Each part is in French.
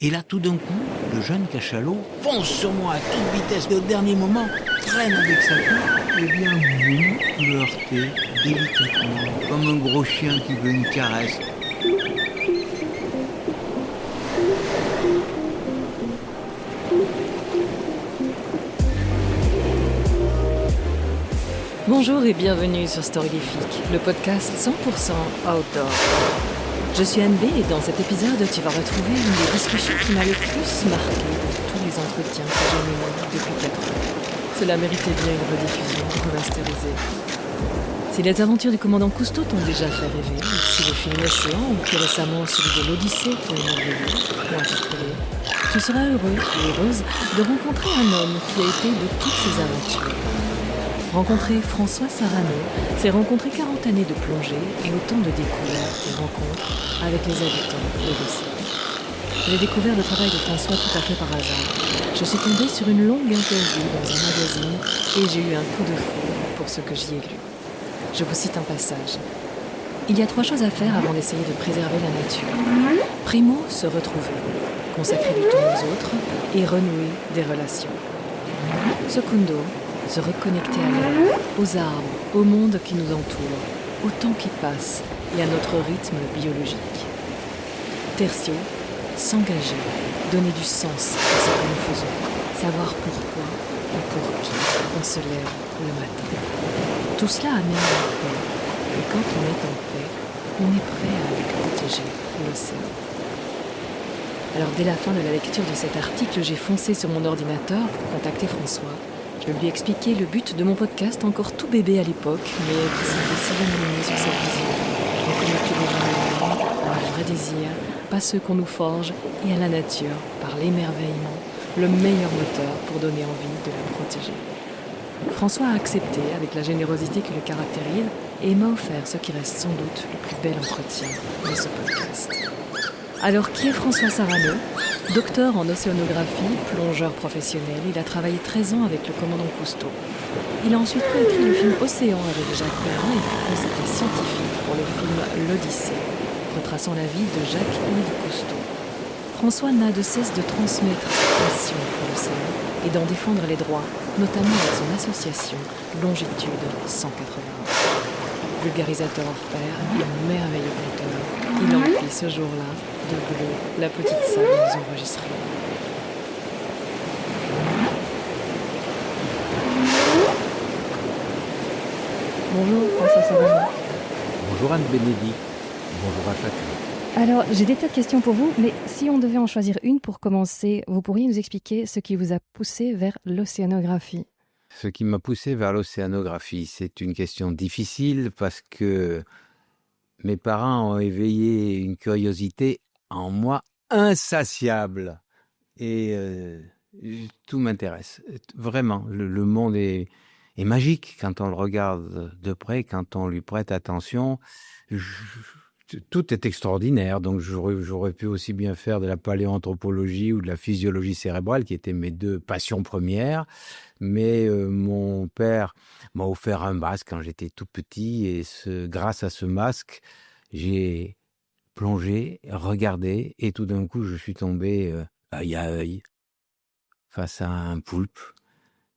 Et là, tout d'un coup, le jeune cachalot fonce sur moi à toute vitesse et au dernier moment traîne avec sa queue et vient me heurter délicatement, comme un gros chien qui veut une caresse. Bonjour et bienvenue sur Storylifique, le podcast 100% outdoor. Je suis Anne B et dans cet épisode, tu vas retrouver une des discussions qui m'a le plus marqué de tous les entretiens que j'ai menés depuis 4 ans. Cela méritait bien une rediffusion remasterisée. Si les aventures du commandant Cousteau t'ont déjà fait rêver, ou si le film Océan ou plus récemment celui de l'Odyssée t'a émerveillé ou interpellé, tu seras heureux ou heureuse de rencontrer un homme qui a été de toutes ces aventures. Rencontrer François Sarano, c'est rencontrer 40 années de plongée et autant de découvertes et rencontres avec les habitants de l'océan. J'ai découvert le travail de François tout à fait par hasard. Je suis tombée sur une longue interview dans un magazine et j'ai eu un coup de foudre pour ce que j'y ai lu. Je vous cite un passage. Il y a 3 choses à faire avant d'essayer de préserver la nature. Primo, se retrouver, consacrer du temps aux autres et renouer des relations. Secundo, se reconnecter à l'air, aux arbres, au monde qui nous entoure, au temps qui passe et à notre rythme biologique. Tertio, s'engager, donner du sens à ce que nous faisons, savoir pourquoi et pour qui on se lève le matin. Tout cela amène à la paix, et quand on est en paix, on est prêt à aller protéger l'océan. Alors dès la fin de la lecture de cet article, j'ai foncé sur mon ordinateur pour contacter François. Je lui ai expliqué le but de mon podcast, encore tout bébé à l'époque, mais qui semblait si bien aligné sur cette vision. Reconnecter les gens humains à un vrai désir, pas ceux qu'on nous forge, et à la nature, par l'émerveillement, le meilleur moteur pour donner envie de la protéger. François a accepté avec la générosité qui le caractérise et m'a offert ce qui reste sans doute le plus bel entretien de ce podcast. Alors, qui est François Sarano ? Docteur en océanographie, plongeur professionnel, il a travaillé 13 ans avec le commandant Cousteau. Il a ensuite coécrit le film Océan avec Jacques Perrin et fut conseiller scientifique pour le film L'Odyssée, retraçant la vie de Jacques-Yves Cousteau. François n'a de cesse de transmettre sa passion pour l'océan et d'en défendre les droits, notamment avec son association Longitude 180. Vulgarisateur hors pair et merveilleux conteur, il emplit ce jour-là de bleu la petite salle des enregistrements. Bonjour François Sarano. Bonjour Anne-Bénédicte, bonjour à chacun. Alors, j'ai des tas de questions pour vous, mais si on devait en choisir une pour commencer, vous pourriez nous expliquer ce qui vous a poussé vers l'océanographie ? Ce qui m'a poussé vers l'océanographie, c'est une question difficile parce que mes parents ont éveillé une curiosité en moi insatiable. Et tout m'intéresse. Vraiment, le monde est magique quand on le regarde de près, quand on lui prête attention. Tout est extraordinaire. Donc j'aurais pu aussi bien faire de la paléoanthropologie ou de la physiologie cérébrale, qui étaient mes 2 passions premières. Mais mon père m'a offert un masque quand j'étais tout petit et grâce à ce masque, j'ai plongé, regardé et tout d'un coup, je suis tombé œil à œil face à un poulpe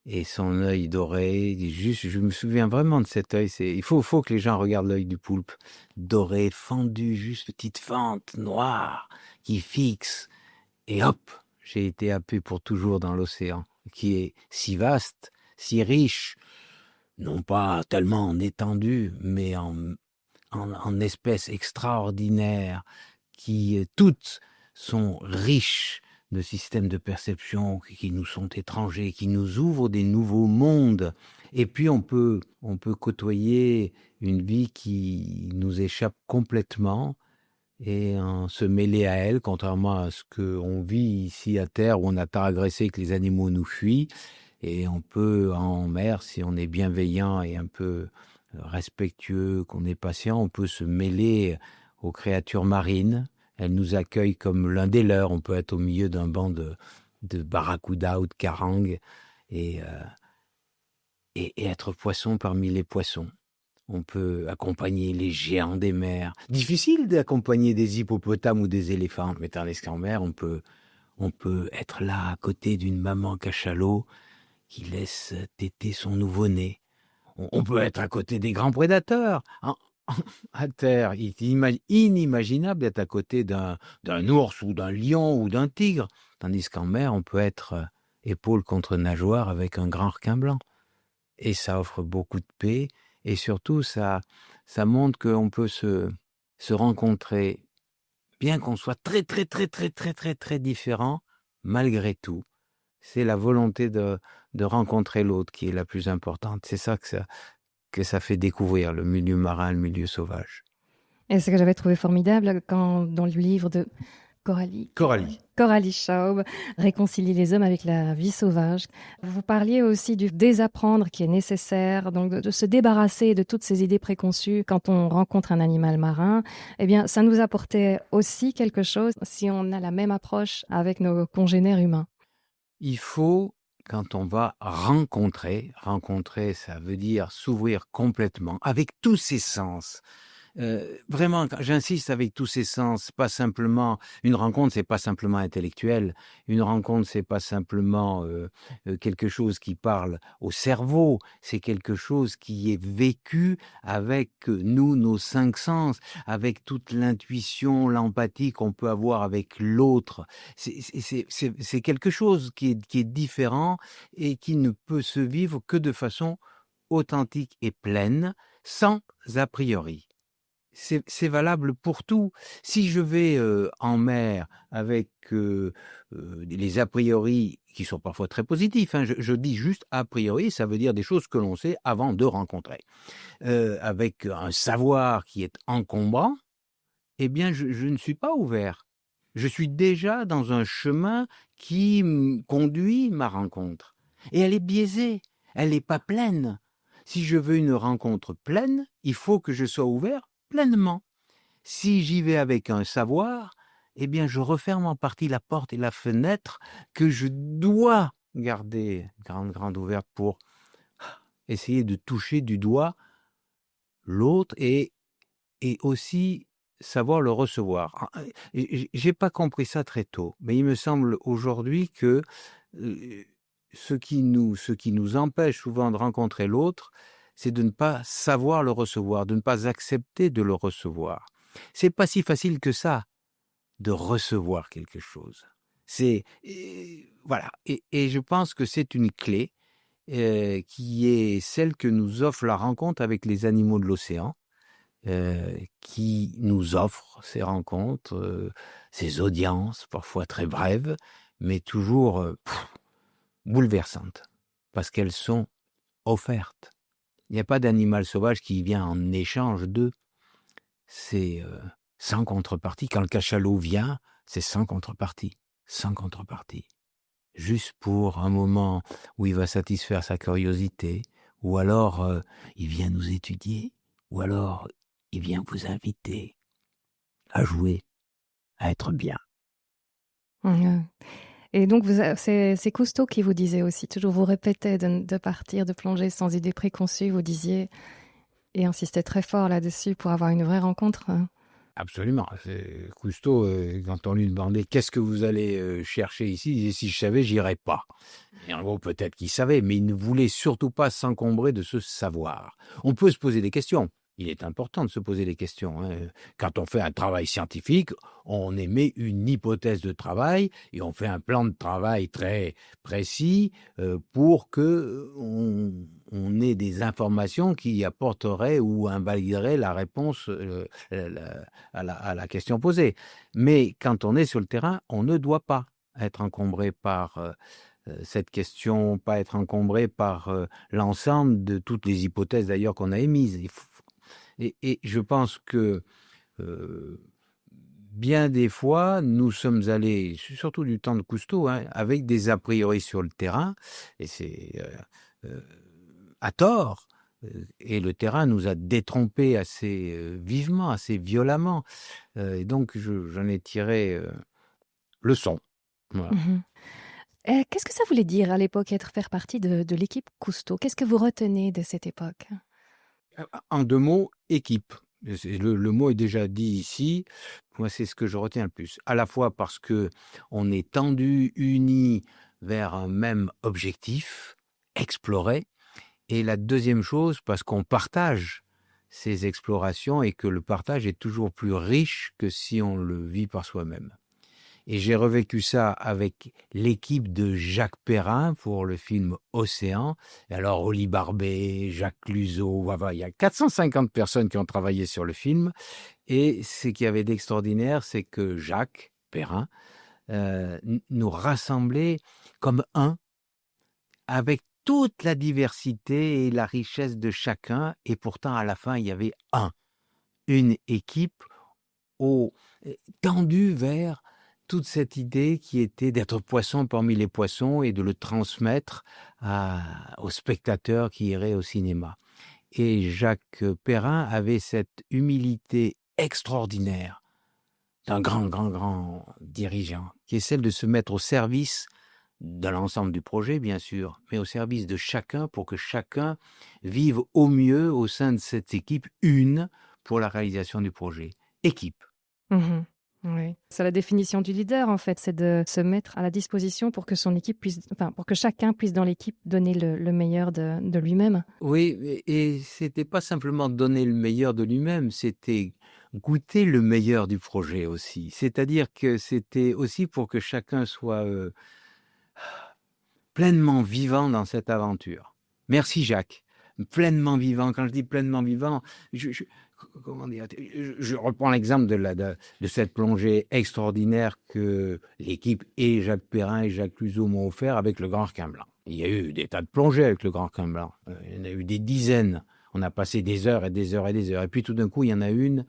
et son œil doré. Juste, je me souviens vraiment de cet œil. Il faut que les gens regardent l'œil du poulpe, doré, fendu, juste petite fente noire qui fixe. Et hop, j'ai été happé pour toujours dans l'océan, qui est si vaste, si riche, non pas tellement en étendue, mais en espèces extraordinaires, qui toutes sont riches de systèmes de perception qui nous sont étrangers, qui nous ouvrent des nouveaux mondes. Et puis on peut côtoyer une vie qui nous échappe complètement et se mêler à elle, contrairement à ce qu'on vit ici à terre où on a tant agressé que les animaux nous fuient. Et on peut, en mer, si on est bienveillant et un peu respectueux, qu'on est patient, on peut se mêler aux créatures marines. Elles nous accueillent comme l'un des leurs. On peut être au milieu d'un banc de barracuda ou de carangue et être poisson parmi les poissons. On peut accompagner les géants des mers. Difficile d'accompagner des hippopotames ou des éléphants, mais tandis qu'en mer, on peut On peut être là à côté d'une maman cachalot qui laisse téter son nouveau-né. On peut être à côté des grands prédateurs. À terre, il est inimaginable d'être à côté d'un ours ou d'un lion ou d'un tigre. Tandis qu'en mer, on peut être épaule contre nageoire avec un grand requin blanc. Et ça offre beaucoup de paix. Et surtout, ça montre qu'on peut se rencontrer, bien qu'on soit très, très, très, très, très, très, très différents, malgré tout. C'est la volonté de rencontrer l'autre qui est la plus importante. C'est ça que ça fait découvrir, le milieu marin, le milieu sauvage. Et ce que j'avais trouvé formidable quand, dans le livre de Coralie Schaub, Réconcilier les hommes avec la vie sauvage. Vous parliez aussi du désapprendre qui est nécessaire, donc de se débarrasser de toutes ces idées préconçues quand on rencontre un animal marin. Eh bien, ça nous apportait aussi quelque chose si on a la même approche avec nos congénères humains. Il faut, quand on va rencontrer, ça veut dire s'ouvrir complètement, avec tous ses sens. Vraiment, j'insiste, avec tous ses sens, pas simplement, une rencontre, c'est pas simplement intellectuel, une rencontre, c'est pas simplement quelque chose qui parle au cerveau, c'est quelque chose qui est vécu avec nous, nos 5 sens, avec toute l'intuition, l'empathie qu'on peut avoir avec l'autre. C'est quelque chose qui est différent et qui ne peut se vivre que de façon authentique et pleine, sans a priori. C'est valable pour tout. Si je vais en mer avec les a priori qui sont parfois très positifs, hein, je dis juste a priori, ça veut dire des choses que l'on sait avant de rencontrer. Avec un savoir qui est encombrant, eh bien je ne suis pas ouvert. Je suis déjà dans un chemin qui conduit ma rencontre. Et elle est biaisée, elle n'est pas pleine. Si je veux une rencontre pleine, il faut que je sois ouvert pleinement. Si j'y vais avec un savoir, eh bien je referme en partie la porte et la fenêtre que je dois garder grande ouverte pour essayer de toucher du doigt l'autre et aussi savoir le recevoir. J'ai pas compris ça très tôt, mais il me semble aujourd'hui que ce qui nous empêche souvent de rencontrer l'autre, c'est de ne pas savoir le recevoir, de ne pas accepter de le recevoir. C'est pas si facile que ça, de recevoir quelque chose. Voilà. Et je pense que c'est une clé qui est celle que nous offre la rencontre avec les animaux de l'océan, qui nous offrent ces rencontres, ces audiences, parfois très brèves, mais toujours bouleversantes, parce qu'elles sont offertes. Il n'y a pas d'animal sauvage qui vient en échange d'eux. C'est sans contrepartie. Quand le cachalot vient, c'est sans contrepartie. Sans contrepartie. Juste pour un moment où il va satisfaire sa curiosité, ou alors il vient nous étudier, ou alors il vient vous inviter à jouer, à être bien. Et donc, c'est Cousteau qui vous disait aussi, toujours vous répétez de partir, de plonger sans idées préconçues, vous disiez, et insistez très fort là-dessus pour avoir une vraie rencontre. Absolument. Cousteau, quand on lui demandait « Qu'est-ce que vous allez chercher ici ?» il disait « Si je savais, j'irais pas. » Et en gros, peut-être qu'il savait, mais il ne voulait surtout pas s'encombrer de ce savoir. On peut se poser des questions. Il est important de se poser des questions. Hein. Quand on fait un travail scientifique, on émet une hypothèse de travail et on fait un plan de travail très précis pour que on ait des informations qui apporteraient ou invalideraient la réponse à la question posée. Mais quand on est sur le terrain, on ne doit pas être encombré par cette question, pas être encombré par l'ensemble de toutes les hypothèses d'ailleurs qu'on a émises. Et je pense que bien des fois, nous sommes allés, surtout du temps de Cousteau, hein, avec des a priori sur le terrain, et c'est à tort, et le terrain nous a détrompés assez vivement, assez violemment, et donc j'en ai tiré leçon. Voilà. Qu'est-ce que ça voulait dire à l'époque, faire partie de l'équipe Cousteau? Qu'est-ce que vous retenez de cette époque? En 2 mots, équipe. Le mot est déjà dit ici. Moi, c'est ce que je retiens le plus. À la fois parce que on est tendus, unis vers un même objectif, explorer. Et la deuxième chose, parce qu'on partage ces explorations et que le partage est toujours plus riche que si on le vit par soi-même. Et j'ai revécu ça avec l'équipe de Jacques Perrin pour le film Océan. Et alors, Oli Barbet, Jacques Cluzot, il y a 450 personnes qui ont travaillé sur le film. Et ce qu'il y avait d'extraordinaire, c'est que Jacques Perrin nous rassemblait comme un, avec toute la diversité et la richesse de chacun. Et pourtant, à la fin, il y avait une équipe tendue vers toute cette idée qui était d'être poisson parmi les poissons et de le transmettre aux spectateurs qui iraient au cinéma. Et Jacques Perrin avait cette humilité extraordinaire d'un grand dirigeant, qui est celle de se mettre au service de l'ensemble du projet, bien sûr, mais au service de chacun pour que chacun vive au mieux au sein de cette équipe, une pour la réalisation du projet. Équipe. Mhm. Oui. C'est la définition du leader, en fait, c'est de se mettre à la disposition pour que son équipe puisse, pour que chacun puisse dans l'équipe donner le meilleur de lui-même. Oui, et c'était pas simplement donner le meilleur de lui-même, c'était goûter le meilleur du projet aussi. C'est-à-dire que c'était aussi pour que chacun soit pleinement vivant dans cette aventure. Merci Jacques. Pleinement vivant. Quand je dis pleinement vivant, comment dire, je reprends l'exemple de cette plongée extraordinaire que l'équipe et Jacques Perrin et Jacques Cluzot m'ont offert avec le Grand Requin Blanc. Il y a eu des tas de plongées avec le Grand Requin Blanc. Il y en a eu des dizaines. On a passé des heures et des heures et des heures. Et puis tout d'un coup, il y en a une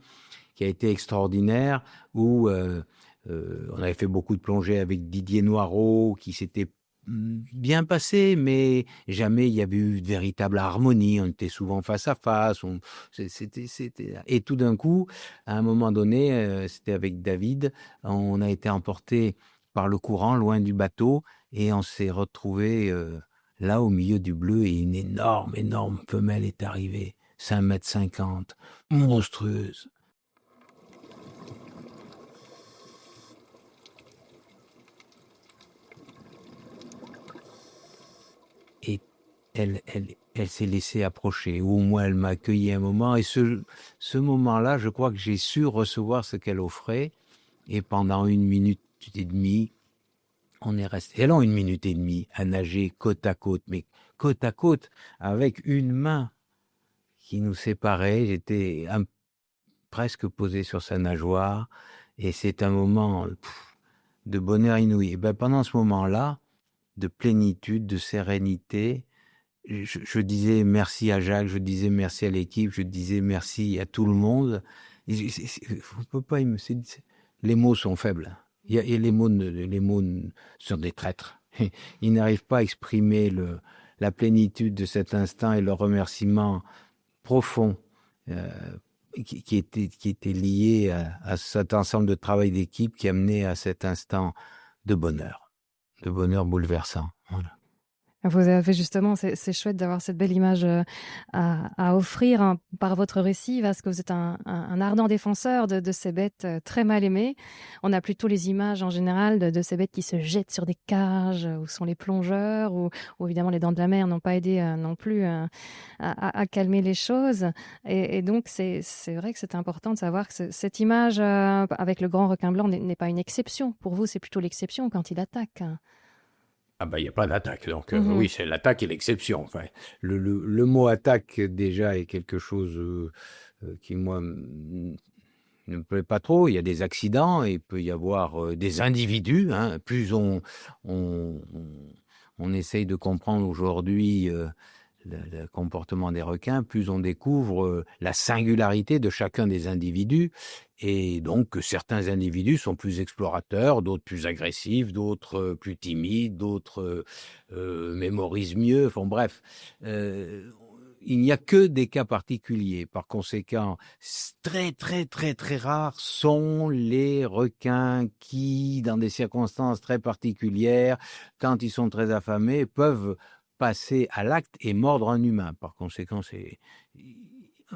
qui a été extraordinaire où on avait fait beaucoup de plongées avec Didier Noireau qui s'était bien passé, mais jamais il y avait eu de véritable harmonie. On était souvent face à face. Et tout d'un coup, à un moment donné, c'était avec David, on a été emporté par le courant, loin du bateau, et on s'est retrouvé là au milieu du bleu, et une énorme femelle est arrivée, 5,50 m, monstrueuse. Et elle s'est laissée approcher, ou au moins elle m'a accueilli un moment, et ce moment-là, je crois que j'ai su recevoir ce qu'elle offrait, et pendant 1 minute et demie, on est resté, alors 1 minute et demie, à nager côte à côte, mais côte à côte, avec une main qui nous séparait. J'étais presque posé sur sa nageoire, et c'est un moment de bonheur inouï. Et ben, pendant ce moment-là, de plénitude, de sérénité, je disais merci à Jacques, je disais merci à l'équipe, je disais merci à tout le monde. Vous pouvez pas, les mots sont faibles. Et les mots sont des traîtres. Ils n'arrivent pas à exprimer la plénitude de cet instant et le remerciement profond qui était lié à cet ensemble de travail d'équipe qui amenait à cet instant de bonheur bouleversant. Voilà. Vous avez justement, c'est chouette d'avoir cette belle image à offrir par votre récit, parce que vous êtes un ardent défenseur de ces bêtes très mal aimées. On a plutôt les images en général de ces bêtes qui se jettent sur des cages, où sont les plongeurs, où évidemment les dents de la mer n'ont pas aidé non plus à calmer les choses. Et donc c'est vrai que c'est important de savoir que cette image avec le grand requin blanc n'est pas une exception. Pour vous, c'est plutôt l'exception quand il attaque. Ah ben, il n'y a pas d'attaque, donc oui, c'est l'attaque et l'exception. Enfin, le mot attaque, déjà, est quelque chose qui, moi, ne me plaît pas trop. Il y a des accidents, et il peut y avoir des individus. Hein. Plus on essaye de comprendre aujourd'hui le comportement des requins, plus on découvre la singularité de chacun des individus, et donc que certains individus sont plus explorateurs, d'autres plus agressifs, d'autres plus timides, d'autres mémorisent mieux. Enfin bref, il n'y a que des cas particuliers. Par conséquent, très rares sont les requins qui, dans des circonstances très particulières, quand ils sont très affamés, peuvent passer à l'acte et mordre un humain. Par conséquent,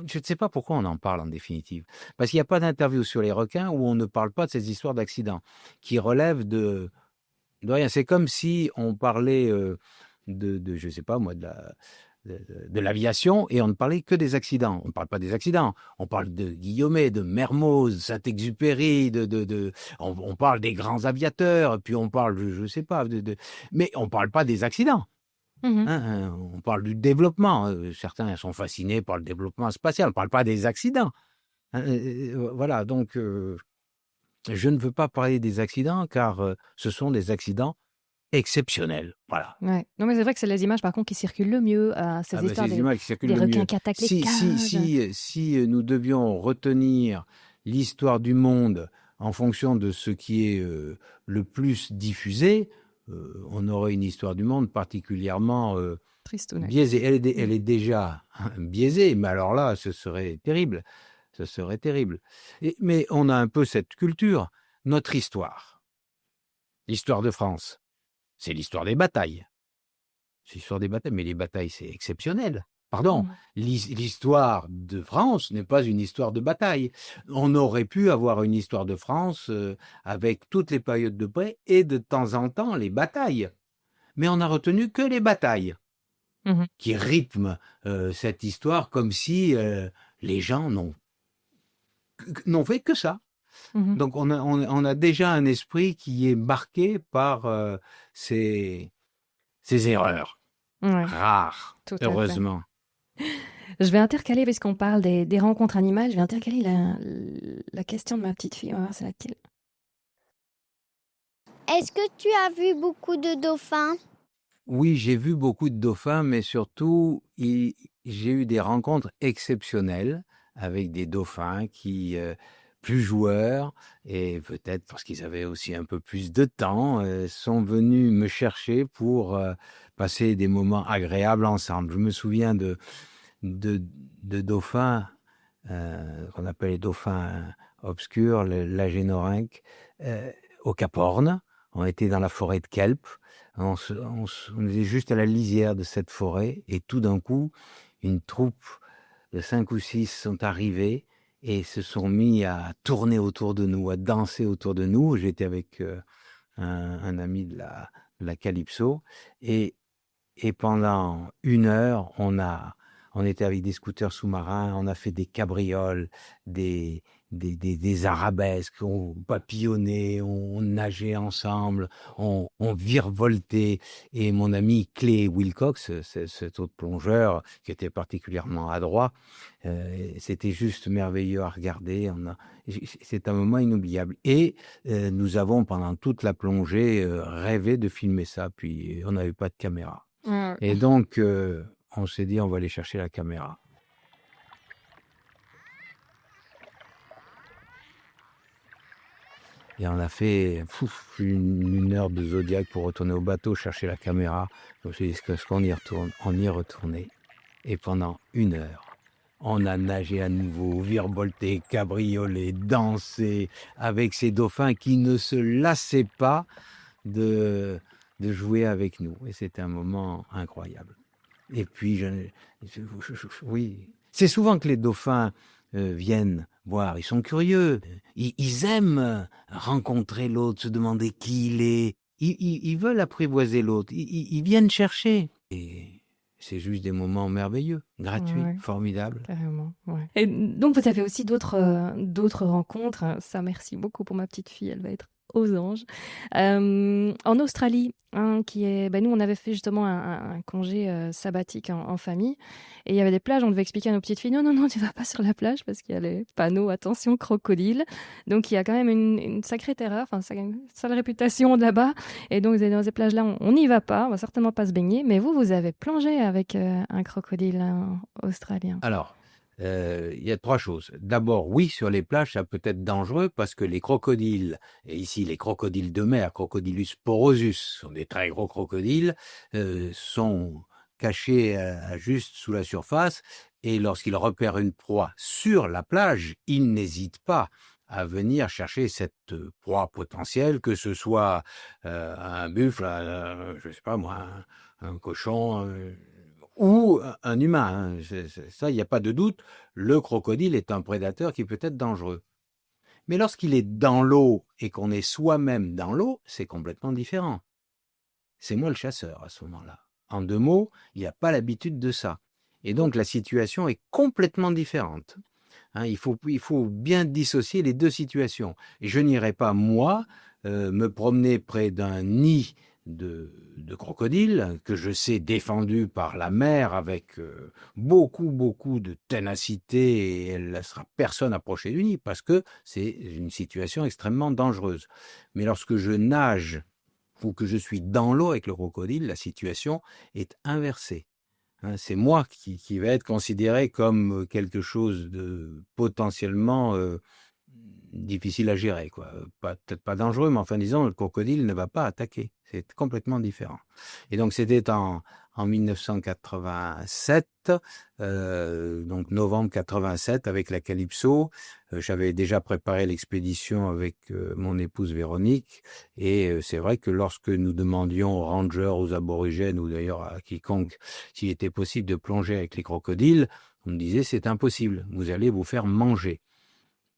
je ne sais pas pourquoi on en parle en définitive. Parce qu'il n'y a pas d'interview sur les requins où on ne parle pas de ces histoires d'accidents qui relèvent de rien. C'est comme si on parlait je ne sais pas moi, de l'aviation et on ne parlait que des accidents. On ne parle pas des accidents. On parle de Guillaumet, de Mermoz, Saint-Exupéry, on parle des grands aviateurs, puis on parle, je ne sais pas, mais on ne parle pas des accidents. Mhm. On parle du développement. Certains sont fascinés par le développement spatial. On ne parle pas des accidents. Voilà, donc je ne veux pas parler des accidents car ce sont des accidents exceptionnels. Voilà. Ouais. Non, mais c'est vrai que c'est les images, par contre, qui circulent le mieux, ces Ah ben, histoires c'est les images qui circulent des le requins mieux. qui attaquent les Si, si, cages. si nous devions retenir l'histoire du monde en fonction de ce qui est le plus diffusé, on aurait une histoire du monde particulièrement Tristounet. biaisée. Elle est déjà biaisée, mais alors là, ce serait terrible. Ce serait terrible. Mais on a un peu cette culture, notre histoire. L'histoire de France, c'est l'histoire des batailles. C'est l'histoire des batailles, mais les batailles, c'est exceptionnel. Pardon, Mhm. l'histoire de France n'est pas une histoire de bataille. On aurait pu avoir une histoire de France avec toutes les périodes de paix et de temps en temps les batailles. Mais on n'a retenu que les batailles Mhm. qui rythment cette histoire comme si les gens n'ont fait que ça. Mhm. Donc on a déjà un esprit qui est marqué par ces erreurs Ouais, rares, tout à fait. heureusement. Je vais intercaler, puisqu'on parle des rencontres animales, je vais intercaler la question de ma petite fille. On va voir c'est laquelle. Est-ce que tu as vu beaucoup de dauphins? Oui, j'ai vu beaucoup de dauphins, mais surtout, j'ai eu des rencontres exceptionnelles avec des dauphins qui, plus joueurs, et peut-être parce qu'ils avaient aussi un peu plus de temps, sont venus me chercher pour passer des moments agréables ensemble. Je me souviens de dauphins qu'on appelle les dauphins obscurs, l'agénorhinque, au Cap Horn. On était dans la forêt de Kelp. On était juste à la lisière de cette forêt et tout d'un coup, une troupe de 5 ou 6 sont arrivés et se sont mis à tourner autour de nous, à danser autour de nous. J'étais avec un ami de la Calypso et pendant 1 heure, on était avec des scooters sous-marins, on a fait des cabrioles, des arabesques, on papillonnait, on nageait ensemble, on virevoltait. Et mon ami Clay Wilcox, cet autre plongeur qui était particulièrement adroit, c'était juste merveilleux à regarder. C'est un moment inoubliable. Et nous avons, pendant toute la plongée, rêvé de filmer ça, puis on n'avait pas de caméra. Et donc, on s'est dit, on va aller chercher la caméra. Et on a fait une heure de Zodiac pour retourner au bateau, chercher la caméra. Je me suis dit, est-ce qu'on y retourne? On y est retourné. Et pendant 1 heure, on a nagé à nouveau, virevolté, cabriolé, dansé avec ces dauphins qui ne se lassaient pas de jouer avec nous. Et c'était un moment incroyable. Et puis, oui, c'est souvent que les dauphins viennent voir. Ils sont curieux. Ils aiment rencontrer l'autre, se demander qui il est. Ils veulent apprivoiser l'autre. Ils viennent chercher. Et c'est juste des moments merveilleux, gratuits, Ouais. formidables. Carrément, ouais. Et donc, vous avez aussi d'autres rencontres. Ça, merci beaucoup pour ma petite fille. Elle va être aux anges. En Australie, nous, on avait fait justement un congé sabbatique en famille. Et il y avait des plages, on devait expliquer à nos petites filles, non, non, non, tu vas pas sur la plage parce qu'il y a les panneaux, attention, crocodile. Donc, il y a quand même une sacrée terreur, enfin, une sale réputation de là-bas. Et donc, dans ces plages-là, on n'y va pas, on va certainement pas se baigner. Mais vous avez plongé avec un crocodile australien. Alors, il y a 3 choses. D'abord, oui, sur les plages, ça peut être dangereux parce que les crocodiles, et ici les crocodiles de mer, Crocodilus porosus, sont des très gros crocodiles, sont cachés juste sous la surface et lorsqu'ils repèrent une proie sur la plage, ils n'hésitent pas à venir chercher cette proie potentielle, que ce soit un buffle, je sais pas moi, un cochon, ou un humain. Ça, il n'y a pas de doute. Le crocodile est un prédateur qui peut être dangereux. Mais lorsqu'il est dans l'eau et qu'on est soi-même dans l'eau, c'est complètement différent. C'est moi le chasseur à ce moment-là. En 2 mots, il n'y a pas l'habitude de ça. Et donc la situation est complètement différente. Il faut bien dissocier les 2 situations. Et je n'irai pas, moi, me promener près d'un nid de crocodiles que je sais défendu par la mer avec beaucoup de ténacité, et elle ne laissera personne approcher du nid parce que c'est une situation extrêmement dangereuse. Mais lorsque je nage ou que je suis dans l'eau avec le crocodile, la situation est inversée. C'est moi qui va être considéré comme quelque chose de potentiellement difficile à gérer, quoi. Peut-être pas dangereux, mais enfin, disons, le crocodile ne va pas attaquer. C'est complètement différent. Et donc, c'était en 1987, donc novembre 87, avec la Calypso. J'avais déjà préparé l'expédition avec mon épouse Véronique. Et c'est vrai que lorsque nous demandions aux rangers, aux aborigènes, ou d'ailleurs à quiconque, s'il était possible de plonger avec les crocodiles, on me disait, c'est impossible, vous allez vous faire manger.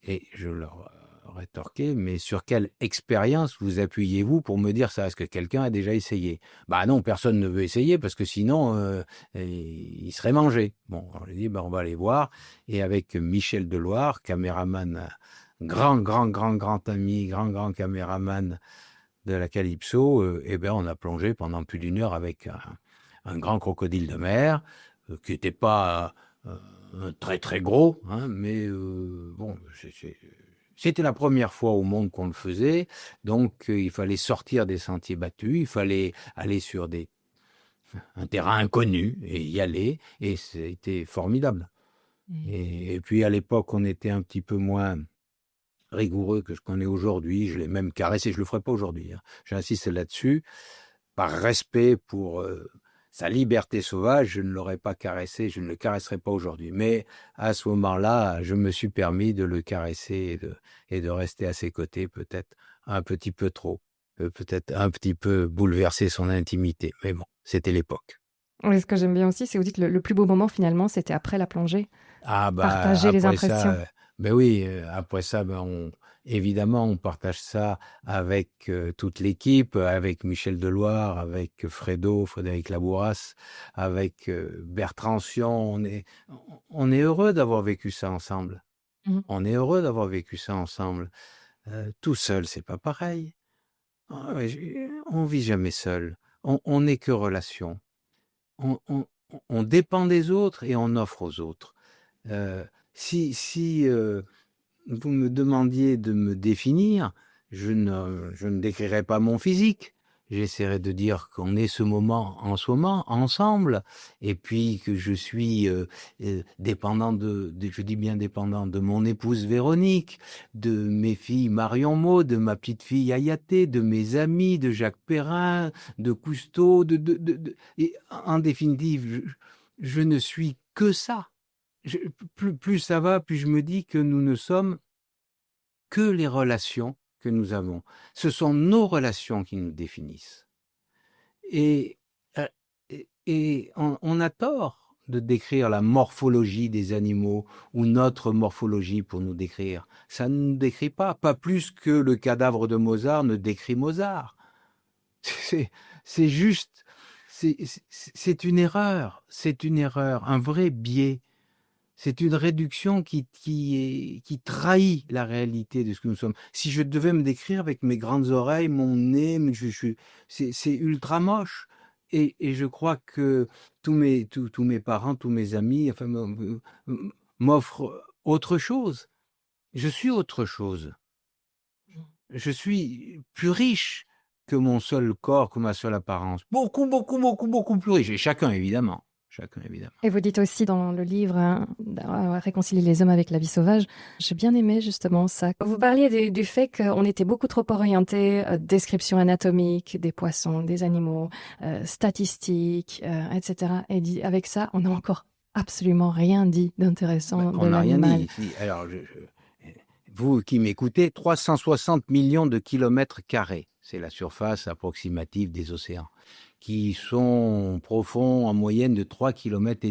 Et je leur rétorquais, mais sur quelle expérience vous appuyez-vous pour me dire ça? Est-ce que quelqu'un a déjà essayé? Bah non, personne ne veut essayer parce que sinon, il serait mangé. Bon, alors j'ai dit, on va aller voir. Et avec Michel Deloire, caméraman, grand ami, grand caméraman de la Calypso, on a plongé pendant plus d'1 heure avec un grand crocodile de mer qui n'était pas... très gros, mais bon, c'était la première fois au monde qu'on le faisait, donc il fallait sortir des sentiers battus, il fallait aller sur un terrain inconnu et y aller, et c'était formidable. Et puis à l'époque, on était un petit peu moins rigoureux que ce qu'on est aujourd'hui. Je l'ai même caressé, je le ferai pas aujourd'hui. J'insiste là-dessus, par respect pour sa liberté sauvage, je ne l'aurais pas caressé, je ne le caresserai pas aujourd'hui. Mais à ce moment-là, je me suis permis de le caresser et de rester à ses côtés, peut-être un petit peu trop, peut-être un petit peu bouleverser son intimité. Mais bon, c'était l'époque. Oui, ce que j'aime bien aussi, c'est que vous dites le plus beau moment finalement, c'était après la plongée. Ah Partager les après impressions. ça, oui, après ça, évidemment, on partage ça avec toute l'équipe, avec Michel Deloire, avec Frédéric Labouras, avec Bertrand Sion. On est heureux d'avoir vécu ça ensemble. Mmh. On est heureux d'avoir vécu ça ensemble. Tout seul, c'est pas pareil. On vit jamais seul. On n'est que relation. On dépend des autres et on offre aux autres. Si vous me demandiez de me définir, je ne décrirais pas mon physique. J'essaierais de dire qu'on est ce moment ensemble, et puis que je suis dépendant je dis bien dépendant de mon épouse Véronique, de mes filles Marion Maud, de ma petite fille Ayaté, de mes amis, de Jacques Perrin, de Cousteau, et en définitive, je ne suis que ça. Plus ça va, plus je me dis que nous ne sommes que les relations que nous avons. Ce sont nos relations qui nous définissent. Et on a tort de décrire la morphologie des animaux ou notre morphologie pour nous décrire. Ça ne nous décrit pas plus que le cadavre de Mozart ne décrit Mozart. C'est juste, c'est une erreur, un vrai biais. C'est une réduction qui trahit la réalité de ce que nous sommes. Si je devais me décrire avec mes grandes oreilles, mon nez, c'est ultra moche. Et je crois que tous mes parents, tous mes amis, enfin, m'offrent autre chose. Je suis autre chose. Je suis plus riche que mon seul corps, que ma seule apparence. Beaucoup plus riche. Et chacun, évidemment. Et vous dites aussi dans le livre Réconcilier les hommes avec la vie sauvage, j'ai bien aimé justement ça. Vous parliez du fait qu'on était beaucoup trop orienté description anatomique des poissons, des animaux, statistiques, etc. Et avec ça, on n'a encore absolument rien dit d'intéressant de l'animal. On n'a rien dit. Alors, vous qui m'écoutez, 360 millions de kilomètres carrés. c'est la surface approximative des océans, qui sont profonds en moyenne de 3,5 km.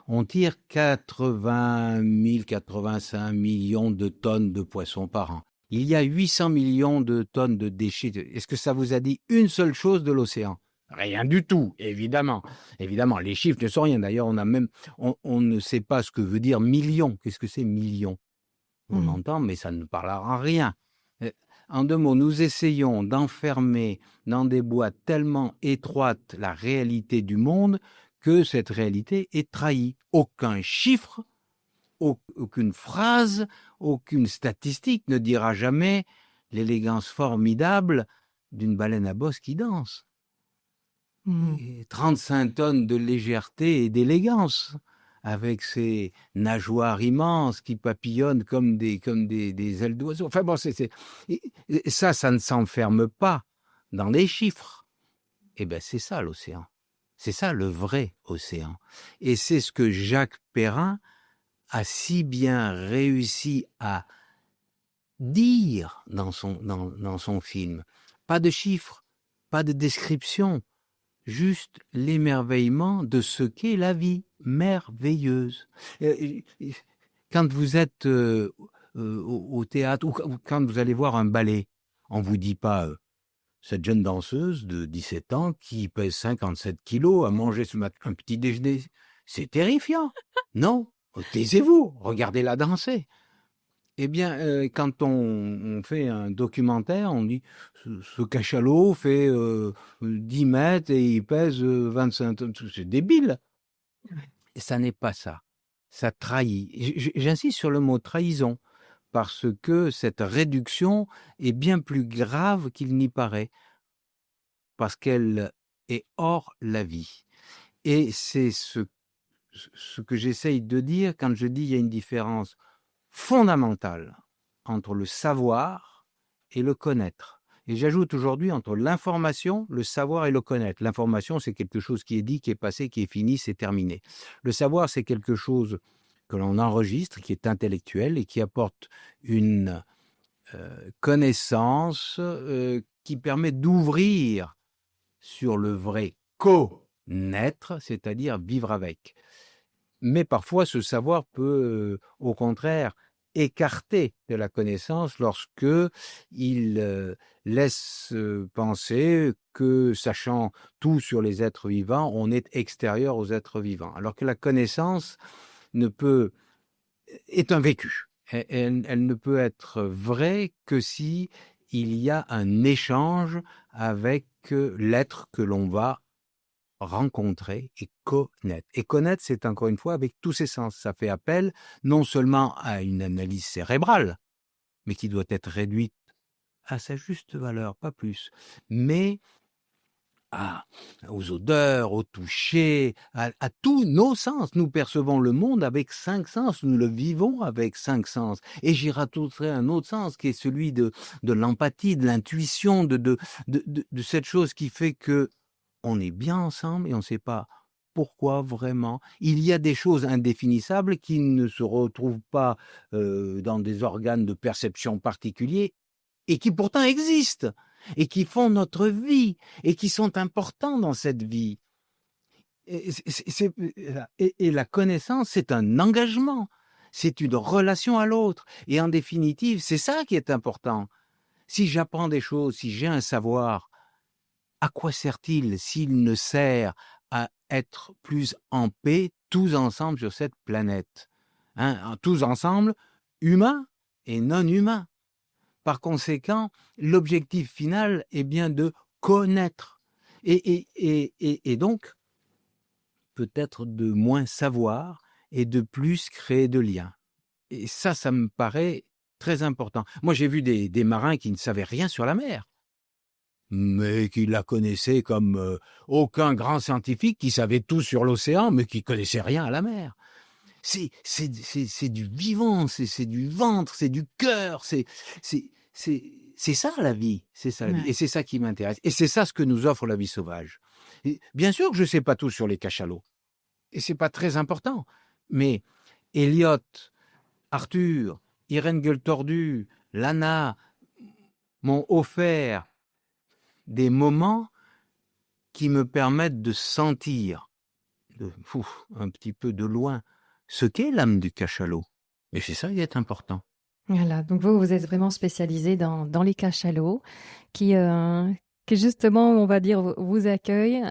On tire 80 000, 85 millions de tonnes de poissons par an. Il y a 800 millions de tonnes de déchets. Est-ce que ça vous a dit une seule chose de l'océan? Rien du tout, évidemment. Évidemment, les chiffres ne sont rien. D'ailleurs, on ne sait pas ce que veut dire million. Qu'est-ce que c'est million? On entend, mais ça ne parlera rien. En 2 mots, nous essayons d'enfermer dans des boîtes tellement étroites la réalité du monde que cette réalité est trahie. Aucun chiffre, aucune phrase, aucune statistique ne dira jamais l'élégance formidable d'une baleine à bosse qui danse. 35 tonnes de légèreté et d'élégance, avec ses nageoires immenses qui papillonnent comme des ailes d'oiseaux. Enfin bon, ça ne s'enferme pas dans les chiffres. Eh bien, c'est ça l'océan. C'est ça le vrai océan. Et c'est ce que Jacques Perrin a si bien réussi à dire dans son film. Pas de chiffres, pas de description, juste l'émerveillement de ce qu'est la vie merveilleuse. Quand vous êtes au théâtre ou quand vous allez voir un ballet, on ne vous dit pas cette jeune danseuse de 17 ans qui pèse 57 kilos a mangé ce matin un petit déjeuner. C'est terrifiant. Non, taisez-vous, regardez-la danser. Eh bien, quand on fait un documentaire, on dit ce cachalot fait 10 mètres et il pèse 25 tonnes. C'est débile. Et ça n'est pas ça. Ça trahit. J'insiste sur le mot trahison, parce que cette réduction est bien plus grave qu'il n'y paraît, parce qu'elle est hors la vie. Et c'est ce que j'essaye de dire quand je dis qu'il y a une différence fondamentale entre le savoir et le connaître. Et j'ajoute aujourd'hui entre l'information, le savoir et le connaître. L'information, c'est quelque chose qui est dit, qui est passé, qui est fini, c'est terminé. Le savoir, c'est quelque chose que l'on enregistre, qui est intellectuel et qui apporte une connaissance qui permet d'ouvrir sur le vrai connaître, c'est-à-dire vivre avec. Mais parfois, ce savoir peut, au contraire, écarté de la connaissance lorsque il laisse penser que, sachant tout sur les êtres vivants, on est extérieur aux êtres vivants. Alors que la connaissance est un vécu. Elle ne peut être vraie que si il y a un échange avec l'être que l'on va rencontrer et connaître. Et connaître, c'est encore une fois avec tous ses sens. Ça fait appel non seulement à une analyse cérébrale, mais qui doit être réduite à sa juste valeur, pas plus, mais aux odeurs, au toucher, à tous nos sens. Nous percevons le monde avec 5 sens, nous le vivons avec 5 sens. Et j'y rajouterai un autre sens qui est celui de l'empathie, de l'intuition, de cette chose qui fait que on est bien ensemble et on ne sait pas pourquoi vraiment. Il y a des choses indéfinissables qui ne se retrouvent pas dans des organes de perception particuliers et qui pourtant existent et qui font notre vie et qui sont importants dans cette vie. Et la connaissance, c'est un engagement, c'est une relation à l'autre. Et en définitive, c'est ça qui est important. Si j'apprends des choses, si j'ai un savoir, à quoi sert-il s'il ne sert à être plus en paix tous ensemble sur cette planète, tous ensemble, humains et non humains. Par conséquent, l'objectif final est bien de connaître et donc peut-être de moins savoir et de plus créer de liens. Et ça me paraît très important. Moi, j'ai vu des marins qui ne savaient rien sur la mer, mais qui la connaissaient comme aucun grand scientifique qui savait tout sur l'océan, mais qui connaissait rien à la mer. C'est du vivant, c'est du ventre, c'est du cœur, c'est ça la vie, c'est ça la vie. Et c'est ça qui m'intéresse. Et c'est ça ce que nous offre la vie sauvage. Et bien sûr que je ne sais pas tout sur les cachalots, et c'est pas très important, mais Elliot, Arthur, Irène Gueule Tordue, Lana m'ont offert des moments qui me permettent de sentir un petit peu de loin ce qu'est l'âme du cachalot. Et c'est ça qui est important. Voilà, donc vous êtes vraiment spécialisé dans les cachalots qui justement, on va dire, vous accueillent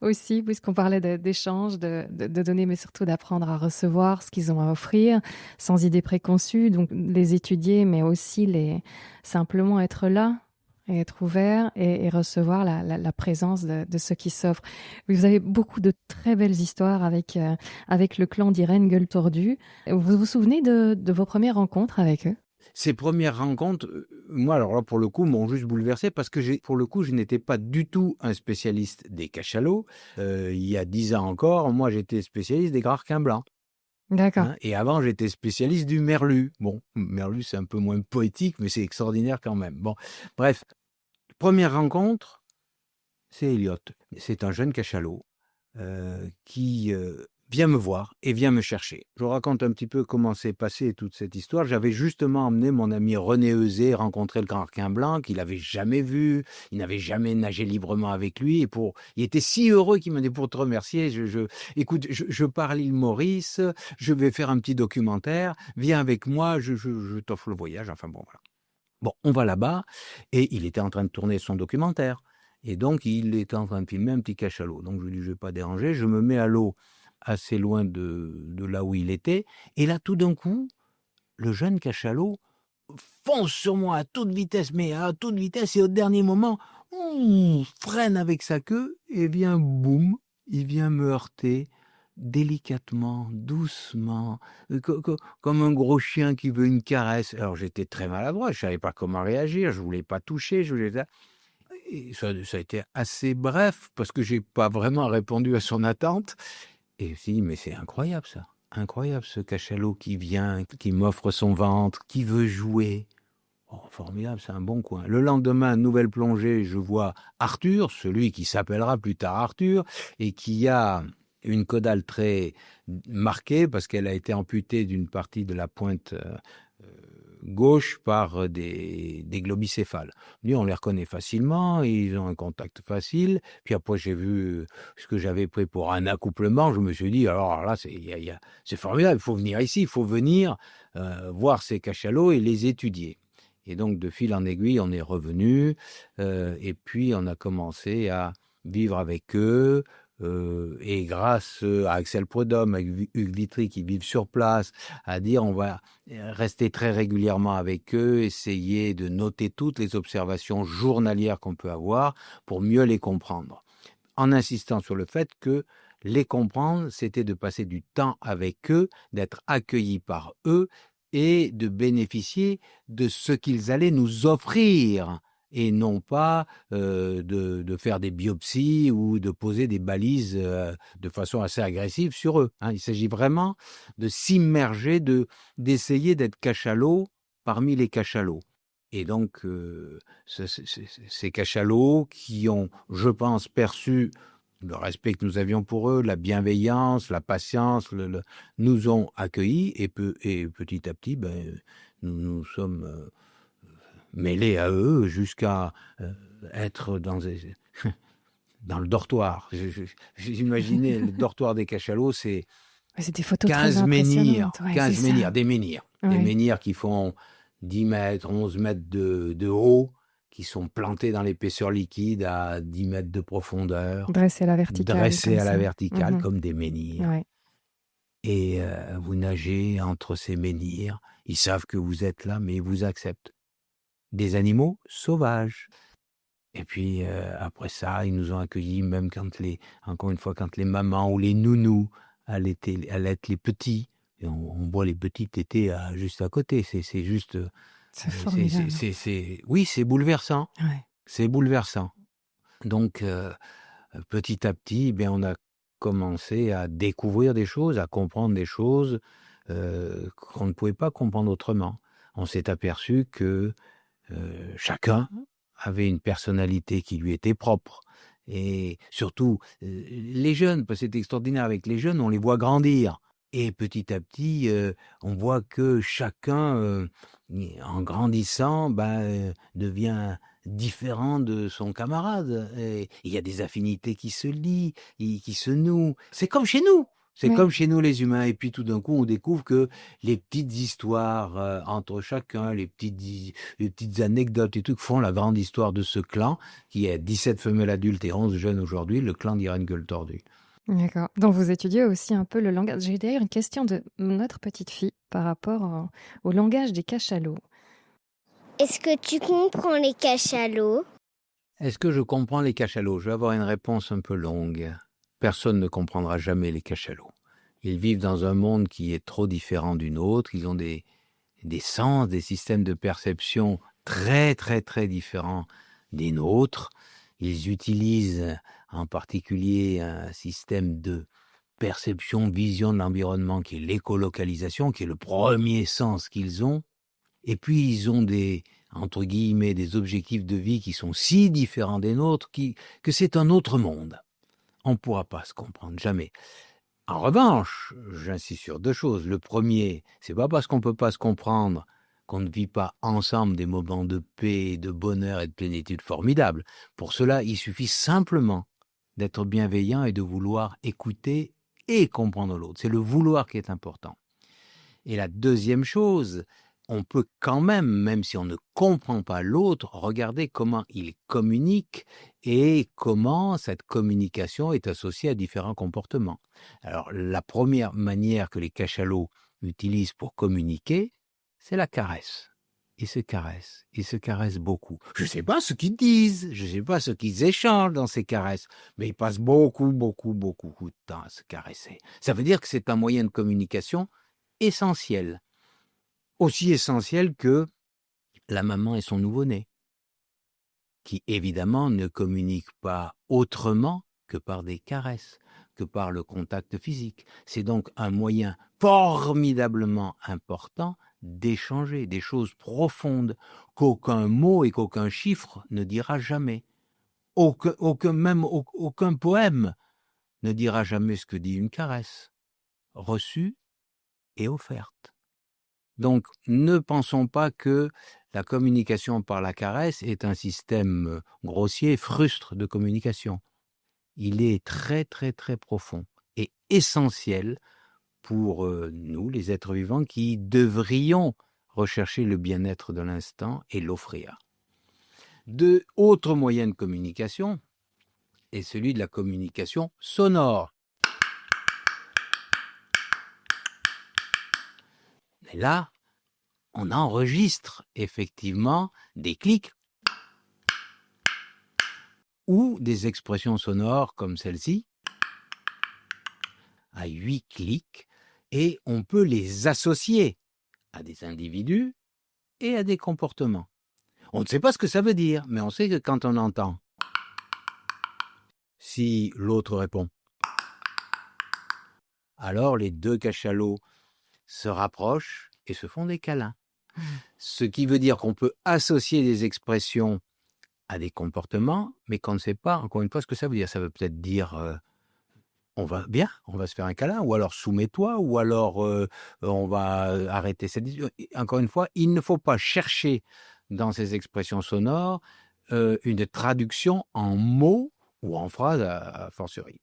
aussi, puisqu'on parlait d'échange, de donner, mais surtout d'apprendre à recevoir ce qu'ils ont à offrir, sans idées préconçues, donc les étudier, mais aussi simplement être là, et être ouvert et recevoir la présence de ceux qui s'offrent. Vous avez beaucoup de très belles histoires avec le clan d'Irène Gueule Tordue. Vous vous souvenez de vos premières rencontres avec eux? Ces premières rencontres, moi, alors là, pour le coup, m'ont juste bouleversé parce que, pour le coup, je n'étais pas du tout un spécialiste des cachalots. Il y a 10 ans encore, moi, j'étais spécialiste des gras-requins blancs. D'accord. Hein, et avant, j'étais spécialiste du merlu. Bon, merlu, c'est un peu moins poétique, mais c'est extraordinaire quand même. Bon, bref, première rencontre, c'est Elliot. C'est un jeune cachalot qui vient me voir et vient me chercher. Je raconte un petit peu comment s'est passée toute cette histoire. J'avais justement emmené mon ami René Euzé rencontrer le grand requin blanc qu'il n'avait jamais vu. Il n'avait jamais nagé librement avec lui. Et il était si heureux qu'il m'a dit, pour te remercier, écoute, je pars à l'île Maurice, je vais faire un petit documentaire, viens avec moi, je t'offre le voyage. Enfin bon, voilà. Bon, on va là-bas et il était en train de tourner son documentaire. Et donc, il était en train de filmer un petit cachalot. Donc, je lui dis, je ne vais pas déranger. Je me mets à l'eau assez loin de là où il était. Et là, tout d'un coup, le jeune cachalot fonce sur moi à toute vitesse, mais à toute vitesse. Et au dernier moment, freine avec sa queue et vient, boum, il vient me heurter délicatement, doucement, comme un gros chien qui veut une caresse. Alors, j'étais très maladroit. Je ne savais pas comment réagir. Je ne voulais pas toucher. Et ça a été assez bref parce que j'ai pas vraiment répondu à son attente. Et je me suis dit, mais c'est incroyable ça. Incroyable ce cachalot qui vient, qui m'offre son ventre, qui veut jouer. Oh, formidable, c'est un bon coin. Le lendemain, nouvelle plongée, je vois Arthur, celui qui s'appellera plus tard Arthur, et qui a une caudale très marquée parce qu'elle a été amputée d'une partie de la pointe gauche par des globicéphales. Lui, on les reconnaît facilement, ils ont un contact facile. Puis après, j'ai vu ce que j'avais pris pour un accouplement. Je me suis dit, alors là, c'est formidable, il faut venir ici, il faut venir voir ces cachalots et les étudier. Et donc, de fil en aiguille, on est revenu et puis on a commencé à vivre avec eux. Et grâce à Axel Prudhomme, à Hugues Vitry qui vivent sur place, à dire on va rester très régulièrement avec eux, essayer de noter toutes les observations journalières qu'on peut avoir pour mieux les comprendre. En insistant sur le fait que les comprendre, c'était de passer du temps avec eux, d'être accueillis par eux et de bénéficier de ce qu'ils allaient nous offrir. Et non pas de faire des biopsies ou de poser des balises de façon assez agressive sur eux. Hein. Il s'agit vraiment de s'immerger, d'essayer d'être cachalot parmi les cachalots. Et donc, ces cachalots qui ont, je pense, perçu le respect que nous avions pour eux, la bienveillance, la patience, nous ont accueillis et petit à petit, nous sommes... mêlés à eux jusqu'à être dans le dortoir. J'imaginais le dortoir des cachalots, c'est des photos 15 menhirs, ouais, 15 menhirs, des menhirs. Ouais. Des menhirs qui font 10 mètres, 11 mètres de haut, qui sont plantés dans l'épaisseur liquide à 10 mètres de profondeur. Dressés à la verticale. Comme des menhirs. Ouais. Et vous nagez entre ces menhirs. Ils savent que vous êtes là, mais ils vous acceptent. Des animaux sauvages. Et puis, après ça, ils nous ont accueillis, même quand les mamans ou les nounous allaitent les petits. Et on voit les petits tétés juste à côté. C'est juste... C'est formidable. Oui, c'est bouleversant. Ouais. C'est bouleversant. Donc, petit à petit, on a commencé à découvrir des choses, à comprendre des choses qu'on ne pouvait pas comprendre autrement. On s'est aperçu que chacun avait une personnalité qui lui était propre. Et surtout, les jeunes, parce que c'est extraordinaire avec les jeunes, on les voit grandir. Et petit à petit, on voit que chacun, en grandissant, devient différent de son camarade. Et il y a des affinités qui se lient, qui se nouent. C'est comme chez nous. C'est Oui. comme chez nous les humains. Et puis tout d'un coup, on découvre que les petites histoires entre chacun, les petites anecdotes et tout, font la grande histoire de ce clan, qui est 17 femelles adultes et 11 jeunes aujourd'hui, le clan d'Irène Gueule Tordue. D'accord. Donc vous étudiez aussi un peu le langage. J'ai d'ailleurs une question de notre petite fille par rapport au langage des cachalots. Est-ce que tu comprends les cachalots? Est-ce que je comprends les cachalots? Je vais avoir une réponse un peu longue. Personne ne comprendra jamais les cachalots. Ils vivent dans un monde qui est trop différent du nôtre. Ils ont des sens, des systèmes de perception très, très, très différents des nôtres. Ils utilisent en particulier un système de perception, vision de l'environnement qui est l'écolocalisation, qui est le premier sens qu'ils ont. Et puis, ils ont entre guillemets, des objectifs de vie qui sont si différents des nôtres que c'est un autre monde. On ne pourra pas se comprendre, jamais. En revanche, j'insiste sur 2 choses. Le premier, c'est pas parce qu'on ne peut pas se comprendre qu'on ne vit pas ensemble des moments de paix, de bonheur et de plénitude formidables. Pour cela, il suffit simplement d'être bienveillant et de vouloir écouter et comprendre l'autre. C'est le vouloir qui est important. Et la deuxième chose, on peut quand même si on ne comprend pas l'autre, regarder comment il communique et comment cette communication est associée à différents comportements. Alors, la première manière que les cachalots utilisent pour communiquer, c'est la caresse. Ils se caressent beaucoup. Je ne sais pas ce qu'ils disent, je ne sais pas ce qu'ils échangent dans ces caresses, mais ils passent beaucoup de temps à se caresser. Ça veut dire que c'est un moyen de communication essentiel. Aussi essentiel que la maman et son nouveau-né, qui évidemment ne communiquent pas autrement que par des caresses, que par le contact physique. C'est donc un moyen formidablement important d'échanger des choses profondes qu'aucun mot et qu'aucun chiffre ne dira jamais. Aucun poème ne dira jamais ce que dit une caresse, reçue et offerte. Donc, ne pensons pas que la communication par la caresse est un système grossier, frustre de communication. Il est très, très, très profond et essentiel pour nous, les êtres vivants, qui devrions rechercher le bien-être de l'instant et l'offrir. Autre moyen de communication est celui de la communication sonore. Et là, on enregistre effectivement des clics ou des expressions sonores comme celle-ci, à 8 clics, et on peut les associer à des individus et à des comportements. On ne sait pas ce que ça veut dire, mais on sait que quand on entend, si l'autre répond, alors les 2 cachalots se rapprochent et se font des câlins. Ce qui veut dire qu'on peut associer des expressions à des comportements, mais qu'on ne sait pas, encore une fois, ce que ça veut dire. Ça veut peut-être dire on va bien, on va se faire un câlin, ou alors soumets-toi, ou alors on va arrêter cette discussion. Encore une fois, il ne faut pas chercher dans ces expressions sonores une traduction en mots ou en phrases à fortiori.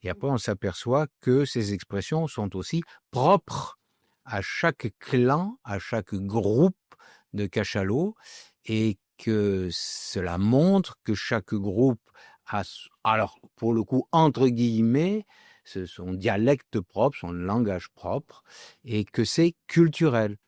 Et après, on s'aperçoit que ces expressions sont aussi propres à chaque clan, à chaque groupe de cachalots, et que cela montre que chaque groupe a, alors pour le coup, entre guillemets, son dialecte propre, son langage propre, et que c'est culturel.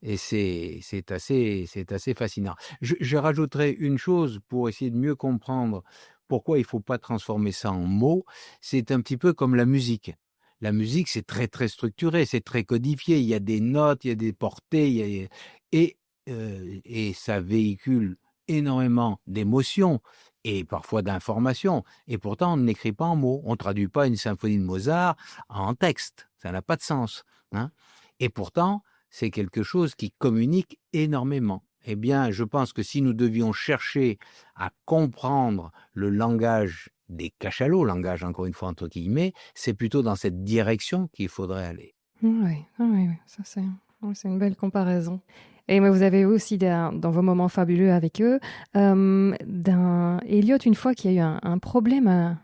Et c'est assez fascinant. Je rajouterai une chose pour essayer de mieux comprendre pourquoi il ne faut pas transformer ça en mots. C'est un petit peu comme la musique. La musique, c'est très, très structuré, c'est très codifié. Il y a des notes, il y a des portées, et ça véhicule énormément d'émotions et parfois d'informations. Et pourtant, on n'écrit pas en mots. On ne traduit pas une symphonie de Mozart en texte. Ça n'a pas de sens. Hein. Et pourtant, c'est quelque chose qui communique énormément. Eh bien, je pense que si nous devions chercher à comprendre le langage des cachalots, langage encore une fois entre guillemets, c'est plutôt dans cette direction qu'il faudrait aller. Oui, ça c'est une belle comparaison. Et vous avez aussi, dans vos moments fabuleux avec eux, d'un Elliot, une fois qui a eu un problème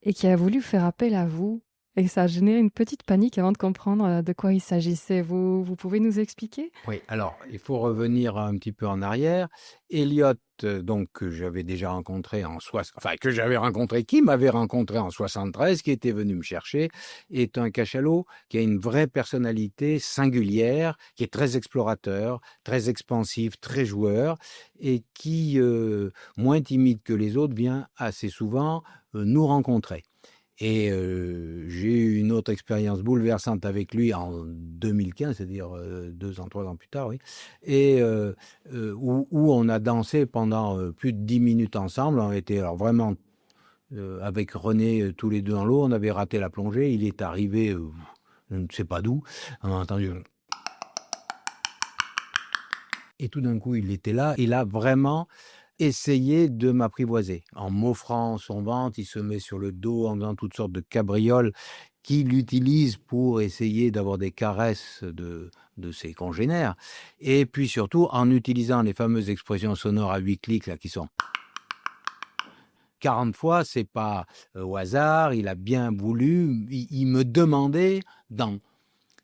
et qui a voulu faire appel à vous. Et ça a généré une petite panique avant de comprendre de quoi il s'agissait. Vous pouvez nous expliquer? Oui, alors il faut revenir un petit peu en arrière. Elliot, donc que j'avais déjà rencontré qui m'avait rencontré en 73, qui était venu me chercher, est un cachalot qui a une vraie personnalité singulière, qui est très explorateur, très expansif, très joueur, et qui, moins timide que les autres, vient assez souvent nous rencontrer. Et j'ai eu une autre expérience bouleversante avec lui en 2015, c'est-à-dire 2 ans, 3 ans plus tard, oui, et où on a dansé pendant plus de 10 minutes ensemble. On était alors vraiment avec René tous les deux dans l'eau. On avait raté la plongée. Il est arrivé, je ne sais pas d'où. On a entendu. Et tout d'un coup, il était là. Il a vraiment essayé de m'apprivoiser. En m'offrant son ventre, il se met sur le dos en faisant toutes sortes de cabrioles qu'il utilise pour essayer d'avoir des caresses de ses congénères. Et puis surtout, en utilisant les fameuses expressions sonores à 8 clics là, qui sont 40 fois, c'est pas au hasard, il a bien voulu, il me demandait dans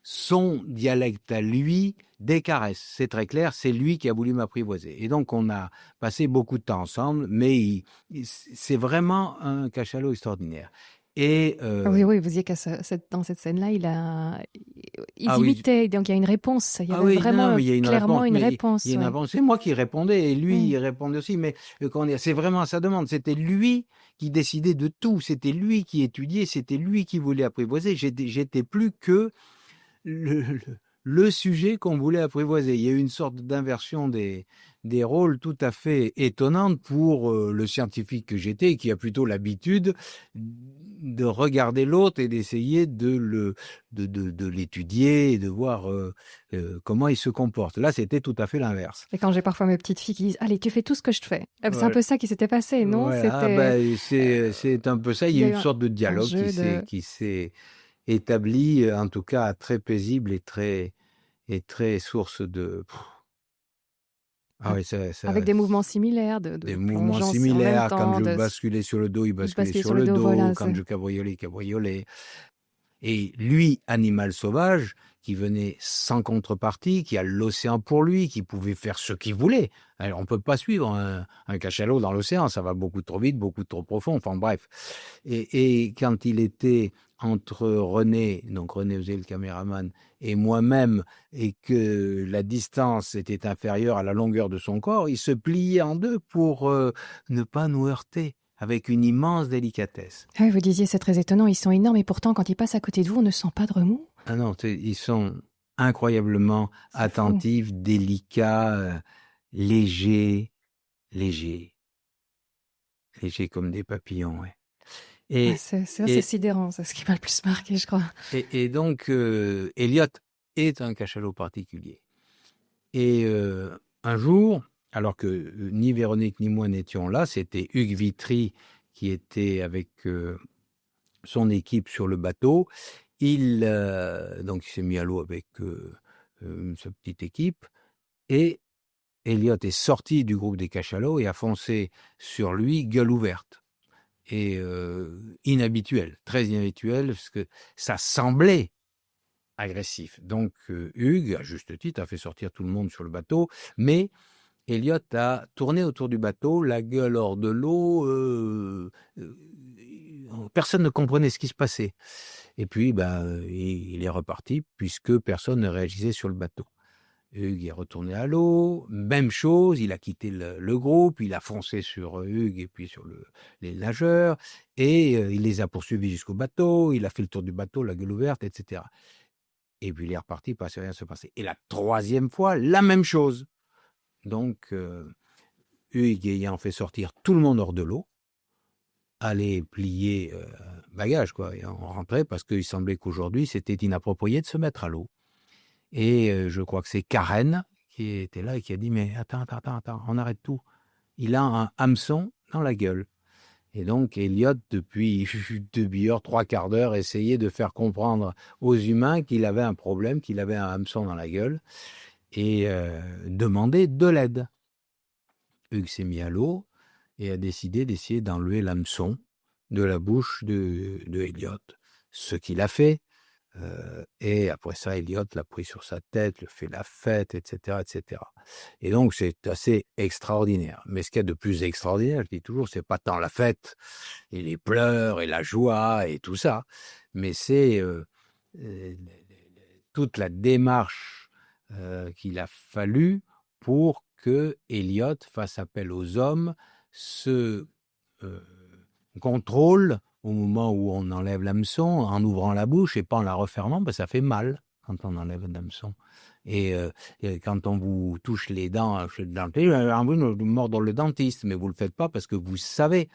son dialecte à lui, des caresses. C'est très clair, c'est lui qui a voulu m'apprivoiser. Et donc, on a passé beaucoup de temps ensemble, mais c'est vraiment un cachalot extraordinaire. Et Oui, vous disiez dans cette scène-là, ils imitaient, donc il y a une réponse. Il y avait vraiment clairement une réponse. Il y a une réponse. C'est moi qui répondais, et lui, il répondait aussi. Mais c'est vraiment à sa demande. C'était lui qui décidait de tout. C'était lui qui étudiait. C'était lui qui voulait apprivoiser. J'étais plus que le sujet qu'on voulait apprivoiser. Il y a eu une sorte d'inversion des rôles tout à fait étonnante pour le scientifique que j'étais, qui a plutôt l'habitude de regarder l'autre et d'essayer de l'étudier et de voir comment il se comporte. Là, c'était tout à fait l'inverse. Et quand j'ai parfois mes petites filles qui disent « Allez, tu fais tout ce que je te fais », c'est un peu ça qui s'était passé, non? Voilà, c'est un peu ça. Il y a une sorte de dialogue qui s'est établi, en tout cas très paisible et très source de... Ah oui, avec des mouvements similaires. Des mouvements similaires, quand je basculais sur le dos, il basculait sur le dos, voilà, quand je cabriolais, il cabriolait. Et lui, animal sauvage, qui venait sans contrepartie, qui a l'océan pour lui, qui pouvait faire ce qu'il voulait. Alors, on ne peut pas suivre un cachalot dans l'océan, ça va beaucoup trop vite, beaucoup trop profond, enfin bref. Et quand il était entre René, donc René Osé, le caméraman, et moi-même, et que la distance était inférieure à la longueur de son corps, il se pliait en deux pour ne pas nous heurter, avec une immense délicatesse. Ah oui, vous disiez, c'est très étonnant, ils sont énormes, et pourtant, quand ils passent à côté de vous, on ne sent pas de remous. Ah non, ils sont incroyablement attentifs, délicats, légers comme des papillons, ouais. C'est sidérant, c'est ce qui m'a le plus marqué, je crois. Et donc, Elliot est un cachalot particulier. Et un jour, alors que ni Véronique ni moi n'étions là, c'était Hugues Vitry qui était avec son équipe sur le bateau. Donc il s'est mis à l'eau avec sa petite équipe, et Elliot est sorti du groupe des cachalots et a foncé sur lui, gueule ouverte. Et inhabituel, très inhabituel, parce que ça semblait agressif. Donc Hugues, à juste titre, a fait sortir tout le monde sur le bateau, mais Elliot a tourné autour du bateau, la gueule hors de l'eau, personne ne comprenait ce qui se passait. Et puis, il est reparti, puisque personne ne réagissait sur le bateau. Hugues est retourné à l'eau, même chose, il a quitté le groupe, il a foncé sur Hugues et puis sur les nageurs, et il les a poursuivis jusqu'au bateau, il a fait le tour du bateau, la gueule ouverte, etc. Et puis il est reparti, pas rien se passer. Et la troisième fois, la même chose. Donc, Hugues ayant fait sortir tout le monde hors de l'eau, allait plier bagages, quoi, et on rentrait parce qu'il semblait qu'aujourd'hui, c'était inapproprié de se mettre à l'eau. Et je crois que c'est Karen qui était là et qui a dit « Mais attends, on arrête tout. Il a un hameçon dans la gueule. » Et donc, Elliot, depuis 2 heures, 3/4 d'heure, essayait de faire comprendre aux humains qu'il avait un problème, qu'il avait un hameçon dans la gueule. et demander de l'aide. Hugues s'est mis à l'eau et a décidé d'essayer d'enlever l'hameçon de la bouche de Elliot. Ce qu'il a fait. Et après ça, Elliot l'a pris sur sa tête, le fait la fête, etc., etc. Et donc, c'est assez extraordinaire. Mais ce qu'il y a de plus extraordinaire, je dis toujours, c'est pas tant la fête et les pleurs et la joie et tout ça, mais c'est toute la démarche qu'il a fallu pour que Elliot fasse appel aux hommes, se contrôle au moment où on enlève l'hameçon, en ouvrant la bouche et pas en la refermant, ça fait mal quand on enlève l'hameçon. Et quand on vous touche les dents chez le dentiste, vous avez envie de mordre le dentiste, mais vous ne le faites pas parce que vous savez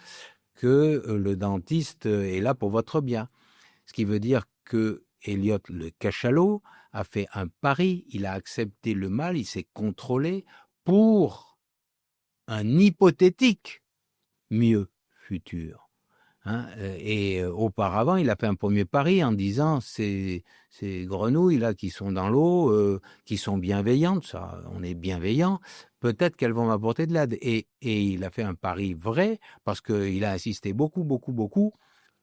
que le dentiste est là pour votre bien. Ce qui veut dire que Elliot, le cachalot, a fait un pari, il a accepté le mal, il s'est contrôlé pour un hypothétique mieux futur. Et auparavant, il a fait un premier pari en disant ces grenouilles là qui sont dans l'eau, qui sont bienveillantes, ça, on est bienveillant, peut-être qu'elles vont m'apporter de l'aide. Et il a fait un pari vrai parce qu'il a insisté beaucoup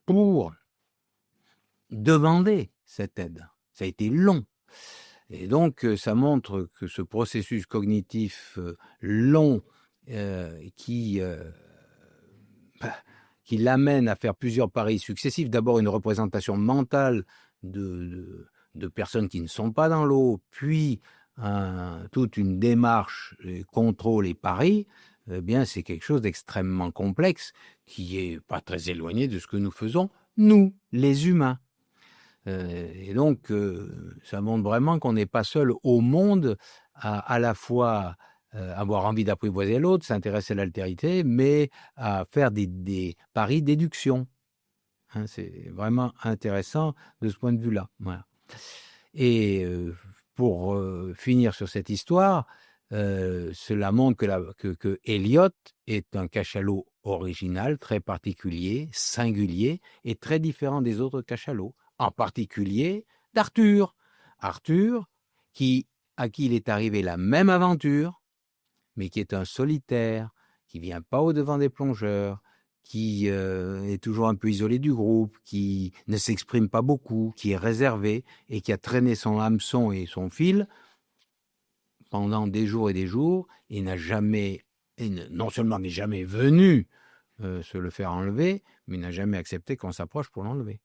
pour demander cette aide. Ça a été long. Et donc, ça montre que ce processus cognitif long qui l'amène à faire plusieurs paris successifs. D'abord, une représentation mentale de personnes qui ne sont pas dans l'eau, puis toute une démarche, contrôle et paris. Eh bien, c'est quelque chose d'extrêmement complexe qui est pas très éloigné de ce que nous faisons, nous, les humains. Et donc, ça montre vraiment qu'on n'est pas seul au monde à la fois avoir envie d'apprivoiser l'autre, s'intéresser à l'altérité, mais à faire des paris déduction. C'est vraiment intéressant de ce point de vue-là. Voilà. Et pour finir sur cette histoire, cela montre que Elliot est un cachalot original, très particulier, singulier et très différent des autres cachalots, en particulier d'Arthur. Arthur, à qui il est arrivé la même aventure, mais qui est un solitaire, qui ne vient pas au-devant des plongeurs, qui est toujours un peu isolé du groupe, qui ne s'exprime pas beaucoup, qui est réservé et qui a traîné son hameçon et son fil pendant des jours et n'a jamais, non seulement n'est jamais venu se le faire enlever, mais n'a jamais accepté qu'on s'approche pour l'enlever.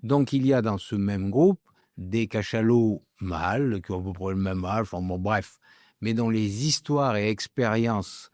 Donc il y a dans ce même groupe des cachalots mâles, qui ont à peu près le même âge, enfin bon bref, mais dont les histoires et expériences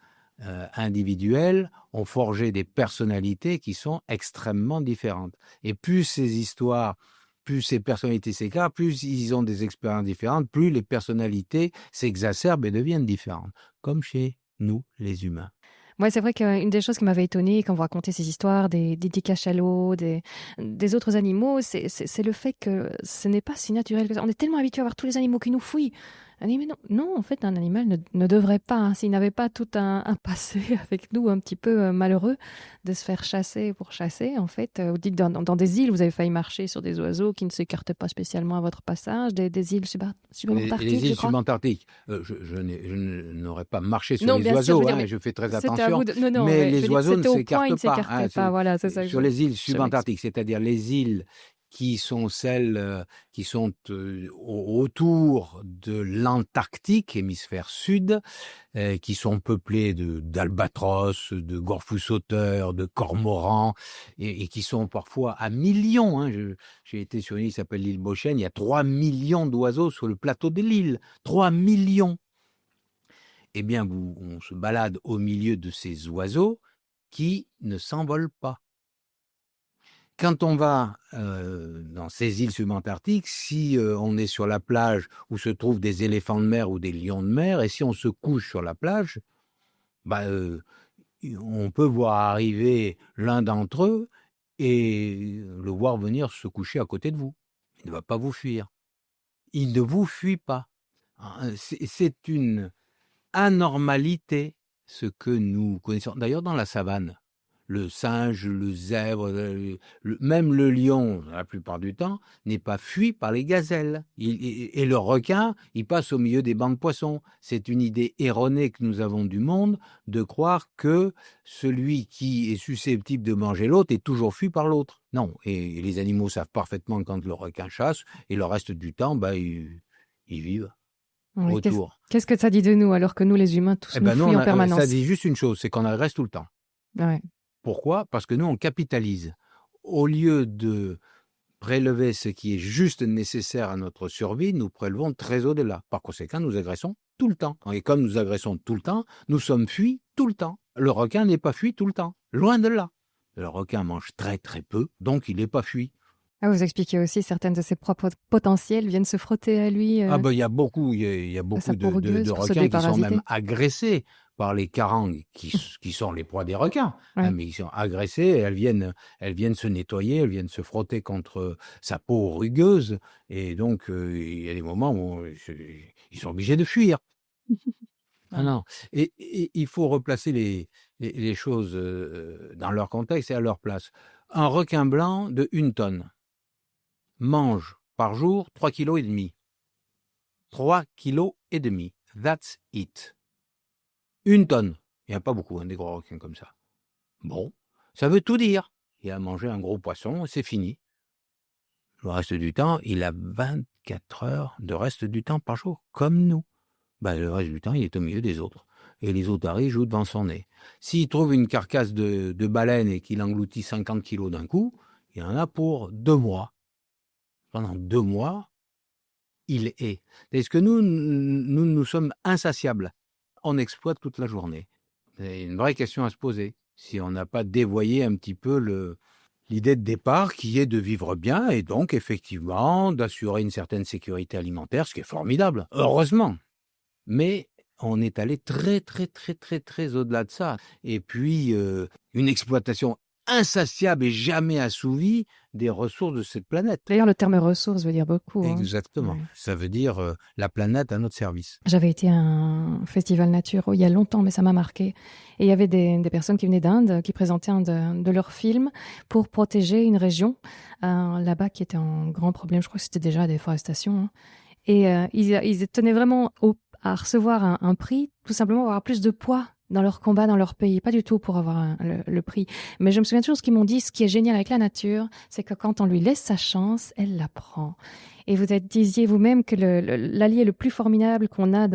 individuelles ont forgé des personnalités qui sont extrêmement différentes. Et plus ces histoires, plus ces personnalités s'écartent, plus ils ont des expériences différentes, plus les personnalités s'exacerbent et deviennent différentes, comme chez nous, les humains. Ouais, c'est vrai qu'une des choses qui m'avait étonnée quand vous racontez ces histoires des cachalots, des autres animaux, c'est le fait que ce n'est pas si naturel que ça. On est tellement habitué à voir tous les animaux qui nous fuient. On dit, mais non, en fait, un animal ne devrait pas, s'il n'avait pas tout un passé avec nous un petit peu malheureux, de se faire chasser pour chasser. En fait, vous dites dans des îles, vous avez failli marcher sur des oiseaux qui ne s'écartent pas spécialement à votre passage, des îles subantarctiques, les îles subantarctiques, je n'aurais pas marché sur les oiseaux, je fais très attention, mais les oiseaux ne s'écartent pas. Voilà, c'est ça sur les îles subantarctiques, c'est-à-dire les îles qui sont celles qui sont autour de l'Antarctique, hémisphère sud, qui sont peuplées d'albatros, de gorfous sauteurs, de cormorans, et qui sont parfois à millions. J'ai été sur une île qui s'appelle l'île Beauchêne, il y a 3 millions d'oiseaux sur le plateau de l'île. 3 millions. Eh bien, on se balade au milieu de ces oiseaux qui ne s'envolent pas. Quand on va dans ces îles subantarctiques, si on est sur la plage où se trouvent des éléphants de mer ou des lions de mer, et si on se couche sur la plage, on peut voir arriver l'un d'entre eux et le voir venir se coucher à côté de vous. Il ne va pas vous fuir. Il ne vous fuit pas. C'est une anormalité, ce que nous connaissons. D'ailleurs, dans la savane, Le singe, le zèbre, même le lion, la plupart du temps, n'est pas fui par les gazelles. Et le requin, il passe au milieu des bancs de poissons. C'est une idée erronée que nous avons du monde de croire que celui qui est susceptible de manger l'autre est toujours fui par l'autre. Non, et les animaux savent parfaitement quand le requin chasse, et le reste du temps, ils vivent Ouais, autour. qu'est-ce que ça dit de nous alors que nous, les humains, tous nous Nous, fuient en permanence? ça dit juste une chose, c'est qu'on agresse tout le temps. Ouais. Pourquoi ? Parce que nous, on capitalise. Au lieu de prélever ce qui est juste nécessaire à notre survie, nous prélevons très au-delà. Par conséquent, nous agressons tout le temps. Et comme nous agressons tout le temps, nous sommes fuis tout le temps. Le requin n'est pas fui tout le temps. Loin de là. Le requin mange très très peu, donc il n'est pas fui. Ah, vous expliquez aussi certaines de ses propres potentiels viennent se frotter à lui. Il y a beaucoup, de requins qui sont même agressés par les carangues, qui sont les proies des requins, Ouais. mais ils sont agressés, elles viennent se nettoyer, elles viennent se frotter contre sa peau rugueuse, et donc il y a des moments où ils sont obligés de fuir. Ah non, et il faut replacer les choses dans leur contexte et à leur place. Un requin blanc de 1 tonne mange par jour 3,5 kg. 3,5 kg. That's it. 1 tonne. Il n'y a pas beaucoup, des gros requins comme ça. Bon, ça veut tout dire. Il a mangé un gros poisson, c'est fini. Le reste du temps, il a 24 heures de reste du temps par jour, comme nous. Le reste du temps, il est au milieu des autres. Et les otaries jouent devant son nez. S'il trouve une carcasse de baleine et qu'il engloutit 50 kilos d'un coup, il y en a pour 2 mois. Pendant 2 mois, il est. Est-ce que nous sommes insatiables? On exploite toute la journée. C'est une vraie question à se poser. Si on n'a pas dévoyé un petit peu l'idée de départ qui est de vivre bien et donc effectivement d'assurer une certaine sécurité alimentaire, ce qui est formidable, heureusement. Mais on est allé très, très, très, très, très au-delà de ça. Et puis, une exploitation insatiable et jamais assouvie des ressources de cette planète. D'ailleurs, le terme ressources veut dire beaucoup. Exactement. Ouais. Ça veut dire la planète à notre service. J'avais été à un festival nature il y a longtemps, mais ça m'a marqué. Et il y avait des personnes qui venaient d'Inde, qui présentaient un de leurs films pour protéger une région là-bas qui était en grand problème. Je crois que c'était déjà la déforestation. Et ils tenaient vraiment à recevoir un prix, tout simplement pour avoir plus de poids dans leur combat, dans leur pays, pas du tout pour avoir le prix. Mais je me souviens toujours ce qu'ils m'ont dit, ce qui est génial avec la nature, c'est que quand on lui laisse sa chance, elle la prend. Et vous disiez vous-même que l'allié le plus formidable qu'on a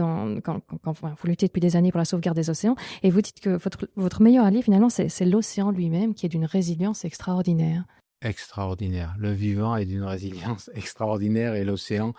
quand vous luttez depuis des années pour la sauvegarde des océans, et vous dites que votre meilleur allié, finalement, c'est l'océan lui-même, qui est d'une résilience extraordinaire. Extraordinaire. Le vivant est d'une résilience extraordinaire, et l'océan,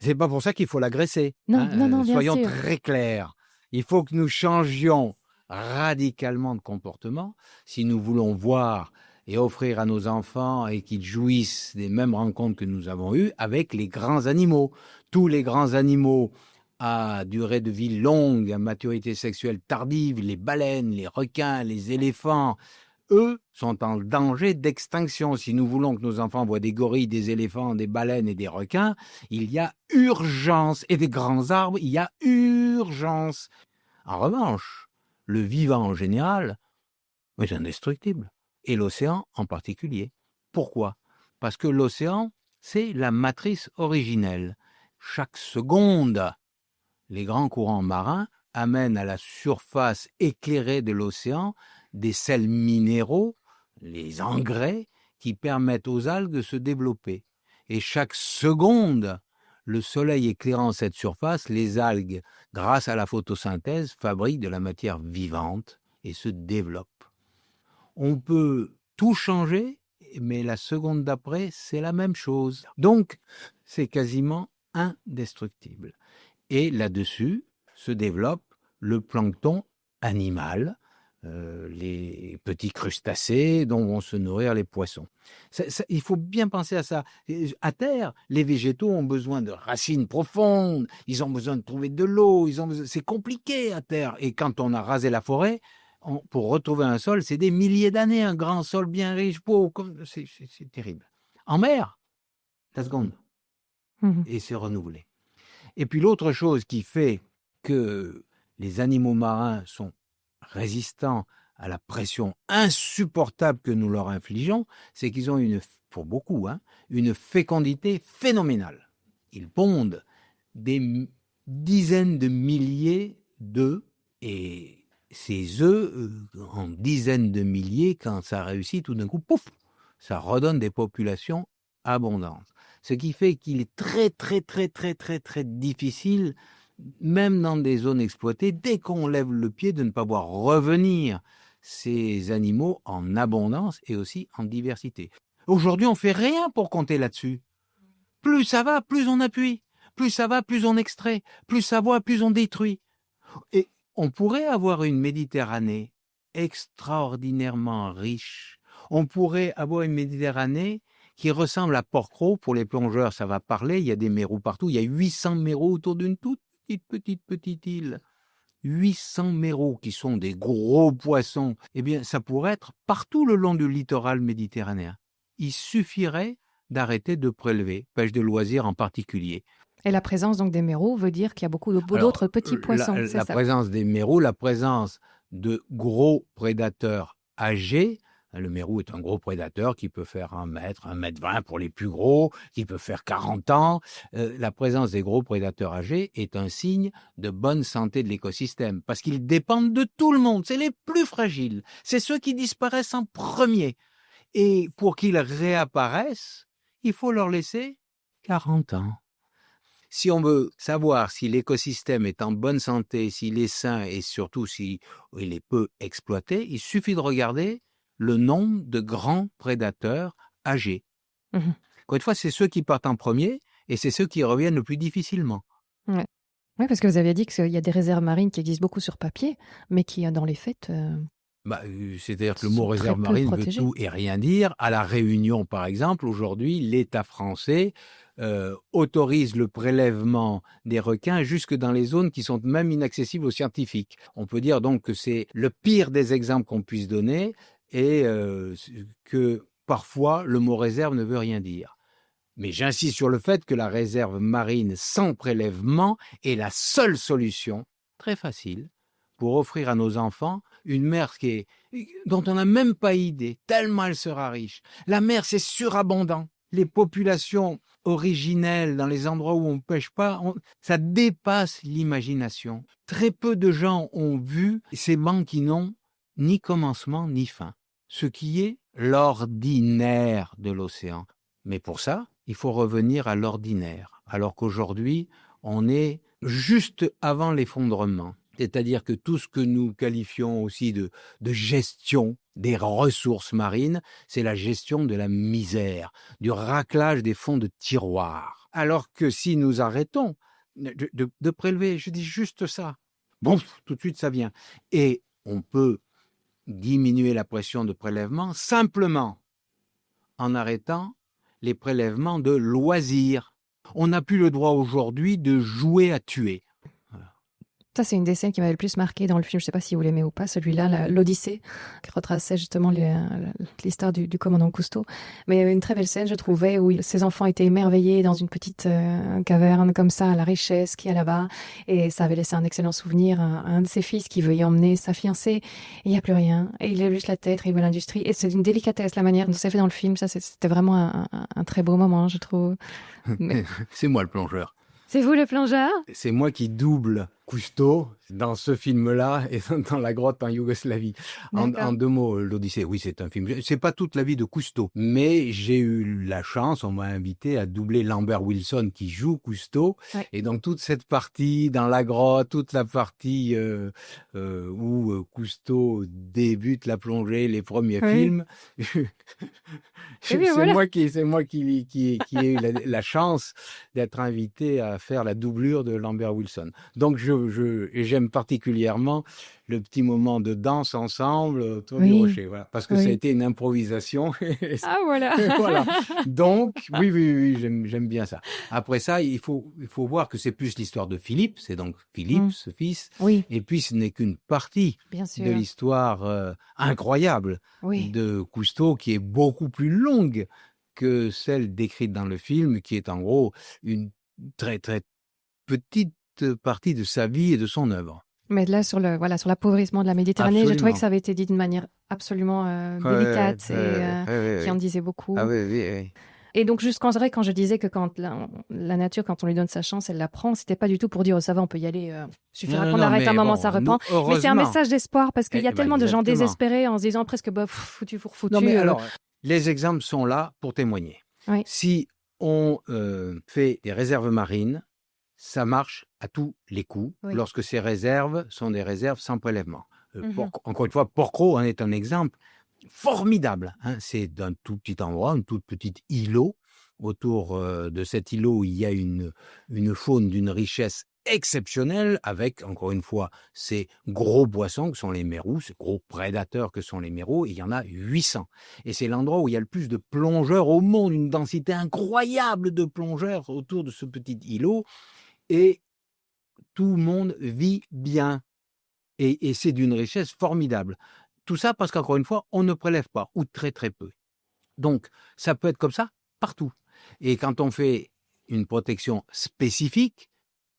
c'est pas pour ça qu'il faut l'agresser. Non, bien soyons sûr. très clairs. Il faut que nous changions radicalement de comportement si nous voulons voir et offrir à nos enfants et qu'ils jouissent des mêmes rencontres que nous avons eues avec les grands animaux. Tous les grands animaux à durée de vie longue, à maturité sexuelle tardive, les baleines, les requins, les éléphants, eux sont en danger d'extinction. Si nous voulons que nos enfants voient des gorilles, des éléphants, des baleines et des requins, il y a urgence. Et des grands arbres, il y a urgence. En revanche, le vivant en général est indestructible. Et l'océan en particulier. Pourquoi ? Parce que l'océan, c'est la matrice originelle. Chaque seconde, les grands courants marins amènent à la surface éclairée de l'océan des sels minéraux, les engrais, qui permettent aux algues de se développer. Et chaque seconde, le soleil éclairant cette surface, les algues, grâce à la photosynthèse, fabriquent de la matière vivante et se développent. On peut tout changer, mais la seconde d'après, c'est la même chose. Donc, c'est quasiment indestructible. Et là-dessus se développe le plancton animal, les petits crustacés dont vont se nourrir les poissons. Il faut bien penser à ça. À terre, les végétaux ont besoin de racines profondes, ils ont besoin de trouver de l'eau, c'est compliqué à terre. Et quand on a rasé la forêt, pour retrouver un sol, c'est des milliers d'années, un grand sol bien riche, beau, c'est terrible. En mer, la seconde, et c'est renouvelé. Et puis l'autre chose qui fait que les animaux marins sont résistants à la pression insupportable que nous leur infligeons, c'est qu'ils ont pour beaucoup, une fécondité phénoménale. Ils pondent des dizaines de milliers d'œufs, et ces œufs, en dizaines de milliers, quand ça réussit, tout d'un coup, pouf, ça redonne des populations abondantes. Ce qui fait qu'il est très, très, très, très, très, très difficile, même dans des zones exploitées, dès qu'on lève le pied, de ne pas voir revenir ces animaux en abondance et aussi en diversité. Aujourd'hui, on ne fait rien pour compter là-dessus. Plus ça va, plus on appuie. Plus ça va, plus on extrait. Plus ça va, plus on détruit. Et on pourrait avoir une Méditerranée extraordinairement riche. On pourrait avoir une Méditerranée qui ressemble à Port-Cros. Pour les plongeurs, ça va parler. Il y a des mérous partout. Il y a 800 mérous autour d'une toute petite île. 800 mérous qui sont des gros poissons. Eh bien, ça pourrait être partout le long du littoral méditerranéen. Il suffirait d'arrêter de prélever, pêche de loisirs en particulier. Et la présence donc des mérous veut dire qu'il y a beaucoup d'autres petits poissons. La présence des mérous, la présence de gros prédateurs âgés. Le mérou est un gros prédateur qui peut faire 1 mètre, 1,20 m pour les plus gros, qui peut faire 40 ans. La présence des gros prédateurs âgés est un signe de bonne santé de l'écosystème, parce qu'ils dépendent de tout le monde. C'est les plus fragiles. C'est ceux qui disparaissent en premier. Et pour qu'ils réapparaissent, il faut leur laisser 40 ans. Si on veut savoir si l'écosystème est en bonne santé, s'il est sain et surtout s'il est peu exploité, il suffit de regarder le nombre de grands prédateurs âgés. Encore une fois, c'est ceux qui partent en premier et c'est ceux qui reviennent le plus difficilement. Ouais. Oui, parce que vous aviez dit qu'il y a des réserves marines qui existent beaucoup sur papier, mais qui, dans les faits... C'est-à-dire que le mot réserve marine veut tout et rien dire. À La Réunion, par exemple, aujourd'hui, l'État français autorise le prélèvement des requins jusque dans les zones qui sont même inaccessibles aux scientifiques. On peut dire donc que c'est le pire des exemples qu'on puisse donner et que parfois le mot réserve ne veut rien dire. Mais j'insiste sur le fait que la réserve marine sans prélèvement est la seule solution, très facile, pour offrir à nos enfants une mer dont on n'a même pas idée, tellement elle sera riche. La mer, c'est surabondant. Les populations originelles dans les endroits où on ne pêche pas, ça dépasse l'imagination. Très peu de gens ont vu ces bancs qui n'ont ni commencement ni fin, ce qui est l'ordinaire de l'océan. Mais pour ça, il faut revenir à l'ordinaire, alors qu'aujourd'hui, on est juste avant l'effondrement. C'est-à-dire que tout ce que nous qualifions aussi de gestion des ressources marines, c'est la gestion de la misère, du raclage des fonds de tiroir. Alors que si nous arrêtons de prélever, je dis juste ça, bon, tout de suite ça vient. Et on peut diminuer la pression de prélèvement simplement en arrêtant les prélèvements de loisirs. On n'a plus le droit aujourd'hui de jouer à tuer. Ça, c'est une des scènes qui m'avait le plus marqué dans le film. Je ne sais pas si vous l'aimez ou pas, celui-là, l'Odyssée, qui retraçait justement l'histoire du commandant Cousteau. Mais il y avait une très belle scène, je trouvais, où ses enfants étaient émerveillés dans une petite caverne comme ça, à la richesse qu'il y a là-bas. Et ça avait laissé un excellent souvenir à un de ses fils qui veut y emmener sa fiancée. Et il n'y a plus rien. Et il lève juste la tête, il voit l'industrie. Et c'est d'une délicatesse, la manière dont c'est fait dans le film. Ça, c'était vraiment un très beau moment, je trouve. Mais... C'est moi le plongeur. C'est vous le plongeur ? C'est moi qui double Cousteau dans ce film-là et dans La grotte en Yougoslavie. En 2 mots, l'Odyssée, oui, c'est un film. C'est pas toute la vie de Cousteau, mais j'ai eu la chance, on m'a invité à doubler Lambert Wilson qui joue Cousteau. Ouais. Et donc toute cette partie dans la grotte, toute la partie où Cousteau débute la plongée, les premiers films. C'est moi qui ai eu la chance d'être invité à faire la doublure de Lambert Wilson. Donc j'aime particulièrement le petit moment de danse ensemble autour du rocher, voilà, parce que ça a été une improvisation. Voilà. Donc oui, j'aime bien ça. Après ça, il faut voir que c'est plus l'histoire de Philippe, c'est donc Philippe, ce fils, et puis ce n'est qu'une partie de l'histoire incroyable de Cousteau, qui est beaucoup plus longue que celle décrite dans le film, qui est en gros une très très petite partie de sa vie et de son œuvre. Mais là, sur l'appauvrissement de la Méditerranée, j'ai trouvé Absolument. que ça avait été dit d'une manière absolument Ouais, délicate et ouais, qui en ouais. disait beaucoup. Ah oui, oui, oui. Et donc, juste quand je disais que quand la nature, quand on lui donne sa chance, elle la prend, c'était pas du tout pour dire, oh, ça va, on peut y aller, suffira qu'on arrête un Mais moment, bon, ça reprend. nous, Mais c'est un heureusement. message d'espoir parce qu'il y a tellement de gens Exactement. désespérés en se disant presque, bah, foutu pour foutu. Non, mais alors, les exemples sont là pour témoigner. Oui. Si on fait des réserves marines, ça marche à tous les coups Oui. lorsque ces réserves sont des réserves sans prélèvement. Mhm. Encore une fois, Porquerolles en est un exemple formidable. Hein. C'est d'un tout petit endroit, une toute petite îlot. Autour de cet îlot, il y a une faune d'une richesse exceptionnelle avec, encore une fois, ces gros poissons que sont les mérous, ces gros prédateurs que sont les mérous, et il y en a 800. Et c'est l'endroit où il y a le plus de plongeurs au monde, une densité incroyable de plongeurs autour de ce petit îlot, et tout le monde vit bien. Et c'est d'une richesse formidable. Tout ça parce qu'encore une fois, on ne prélève pas, ou très très peu. Donc, ça peut être comme ça partout. Et quand on fait une protection spécifique,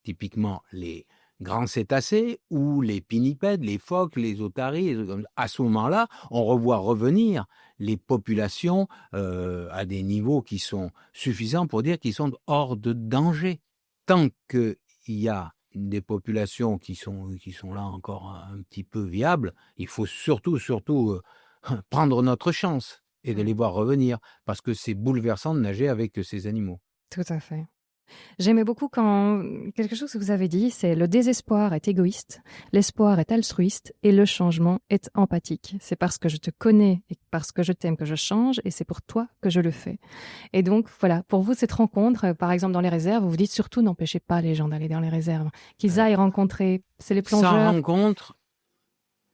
typiquement les grands cétacés ou les pinnipèdes, les phoques, les otaries, à ce moment-là, on revoit revenir les populations à des niveaux qui sont suffisants pour dire qu'ils sont hors de danger. Tant qu'il y a des populations qui sont là encore un petit peu viables, il faut surtout prendre notre chance et de les voir revenir, parce que c'est bouleversant de nager avec ces animaux. Tout à fait. J'aimais beaucoup quand quelque chose que vous avez dit, c'est le désespoir est égoïste, l'espoir est altruiste et le changement est empathique. C'est parce que je te connais et parce que je t'aime que je change et c'est pour toi que je le fais. Et donc voilà, pour vous cette rencontre, par exemple dans les réserves, vous vous dites surtout n'empêchez pas les gens d'aller dans les réserves, qu'ils aillent rencontrer, c'est les Sans plongeurs. rencontre,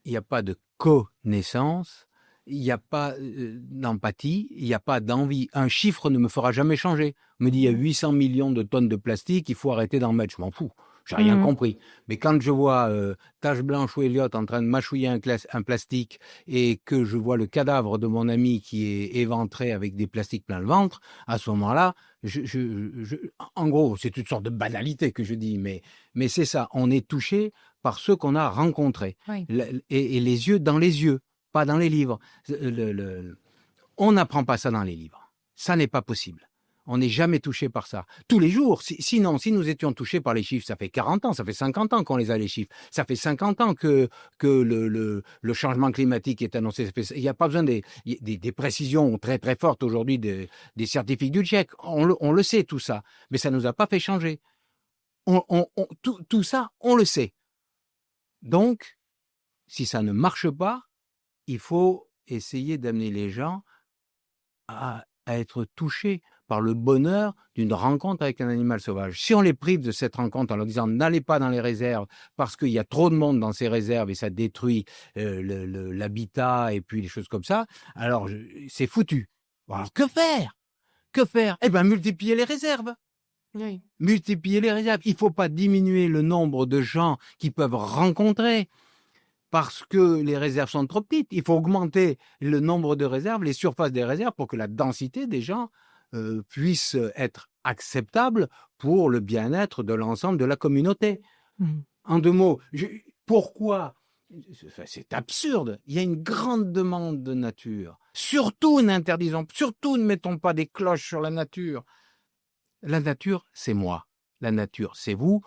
il n'y a pas de connaissance, il n'y a pas d'empathie, il n'y a pas d'envie. Un chiffre ne me fera jamais changer. On me dit il y a 800 millions de tonnes de plastique, il faut arrêter d'en mettre. Je m'en fous, j'ai rien compris. Mais quand je vois Tache Blanche ou Elliot en train de mâchouiller un plastique et que je vois le cadavre de mon ami qui est éventré avec des plastiques plein le ventre, à ce moment-là, en gros, c'est une sorte de banalité que je dis, mais c'est ça, on est touché par ceux qu'on a rencontrés. Oui. Et les yeux dans les yeux, pas dans les livres. On n'apprend pas ça dans les livres. Ça n'est pas possible. On n'est jamais touché par ça. Tous les jours. Sinon, si nous étions touchés par les chiffres, ça fait 40 ans, ça fait 50 ans qu'on les a, les chiffres. Ça fait 50 ans que le changement climatique est annoncé. Il n'y a pas besoin des précisions très, très fortes aujourd'hui des scientifiques du GIEC. On le sait, tout ça. Mais ça ne nous a pas fait changer. Tout ça, on le sait. Donc, si ça ne marche pas, il faut essayer d'amener les gens à être touchés par le bonheur d'une rencontre avec un animal sauvage. Si on les prive de cette rencontre en leur disant n'allez pas dans les réserves parce qu'il y a trop de monde dans ces réserves et ça détruit l'habitat et puis les choses comme ça, alors c'est foutu. Alors que faire ? Eh bien, multiplier les réserves. Oui. Multiplier les réserves. Il ne faut pas diminuer le nombre de gens qui peuvent rencontrer parce que les réserves sont trop petites. Il faut augmenter le nombre de réserves, les surfaces des réserves pour que la densité des gens puisse être acceptable pour le bien-être de l'ensemble de la communauté. En 2 mots, pourquoi ? C'est absurde. Il y a une grande demande de nature. Surtout ne mettons pas des cloches sur la nature. La nature, c'est moi. La nature, c'est vous.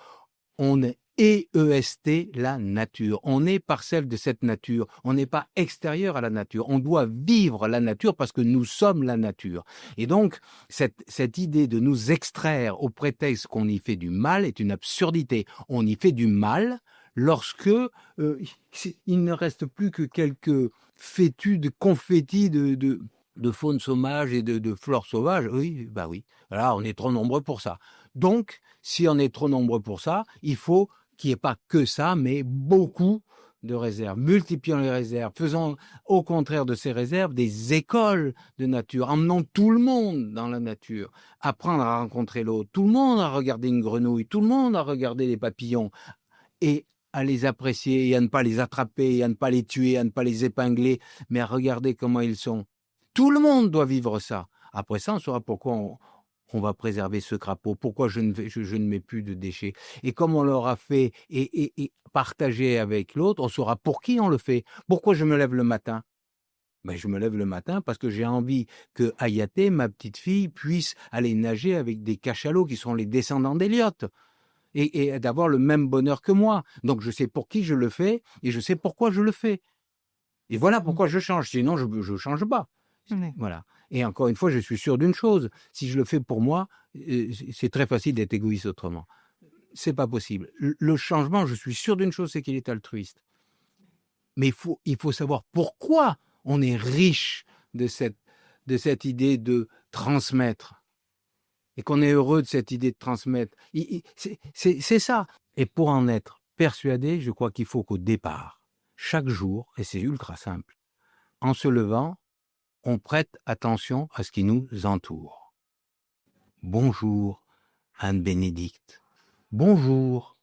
On est EEST, la nature. On est parcelle de cette nature. On n'est pas extérieur à la nature. On doit vivre la nature parce que nous sommes la nature. Et donc, cette idée de nous extraire au prétexte qu'on y fait du mal est une absurdité. On y fait du mal lorsque il ne reste plus que quelques fétus de confettis de faune sauvage et de flore sauvage. Oui, bah oui. Là, on est trop nombreux pour ça. Donc, si on est trop nombreux pour ça, il faut qu'il n'y ait pas que ça, mais beaucoup de réserves. Multiplions les réserves. Faisons au contraire de ces réserves des écoles de nature. Emmenons tout le monde dans la nature. Apprendre à rencontrer l'autre. Tout le monde à regarder une grenouille. Tout le monde à regarder les papillons. Et à les apprécier et à ne pas les attraper, et à ne pas les tuer, à ne pas les épingler, mais à regarder comment ils sont. Tout le monde doit vivre ça. Après ça, on saura pourquoi on va préserver ce crapaud? Pourquoi je ne mets plus de déchets? Et comme on l'aura fait et partagé avec l'autre, on saura pour qui on le fait. Pourquoi je me lève le matin? Ben, je me lève le matin parce que j'ai envie que Hayaté, ma petite fille, puisse aller nager avec des cachalots qui sont les descendants d'Eliott et d'avoir le même bonheur que moi. Donc je sais pour qui je le fais et je sais pourquoi je le fais. Et voilà pourquoi je change. Sinon, je ne change pas. Ouais. Voilà. Et encore une fois, je suis sûr d'une chose. Si je le fais pour moi, c'est très facile d'être égoïste autrement. C'est pas possible. Le changement, je suis sûr d'une chose, c'est qu'il est altruiste. Mais il faut savoir pourquoi on est riche de cette idée de transmettre. Et qu'on est heureux de cette idée de transmettre. C'est ça. Et pour en être persuadé, je crois qu'il faut qu'au départ, chaque jour, et c'est ultra simple, en se levant, on prête attention à ce qui nous entoure. Bonjour, Anne-Bénédicte. Bonjour,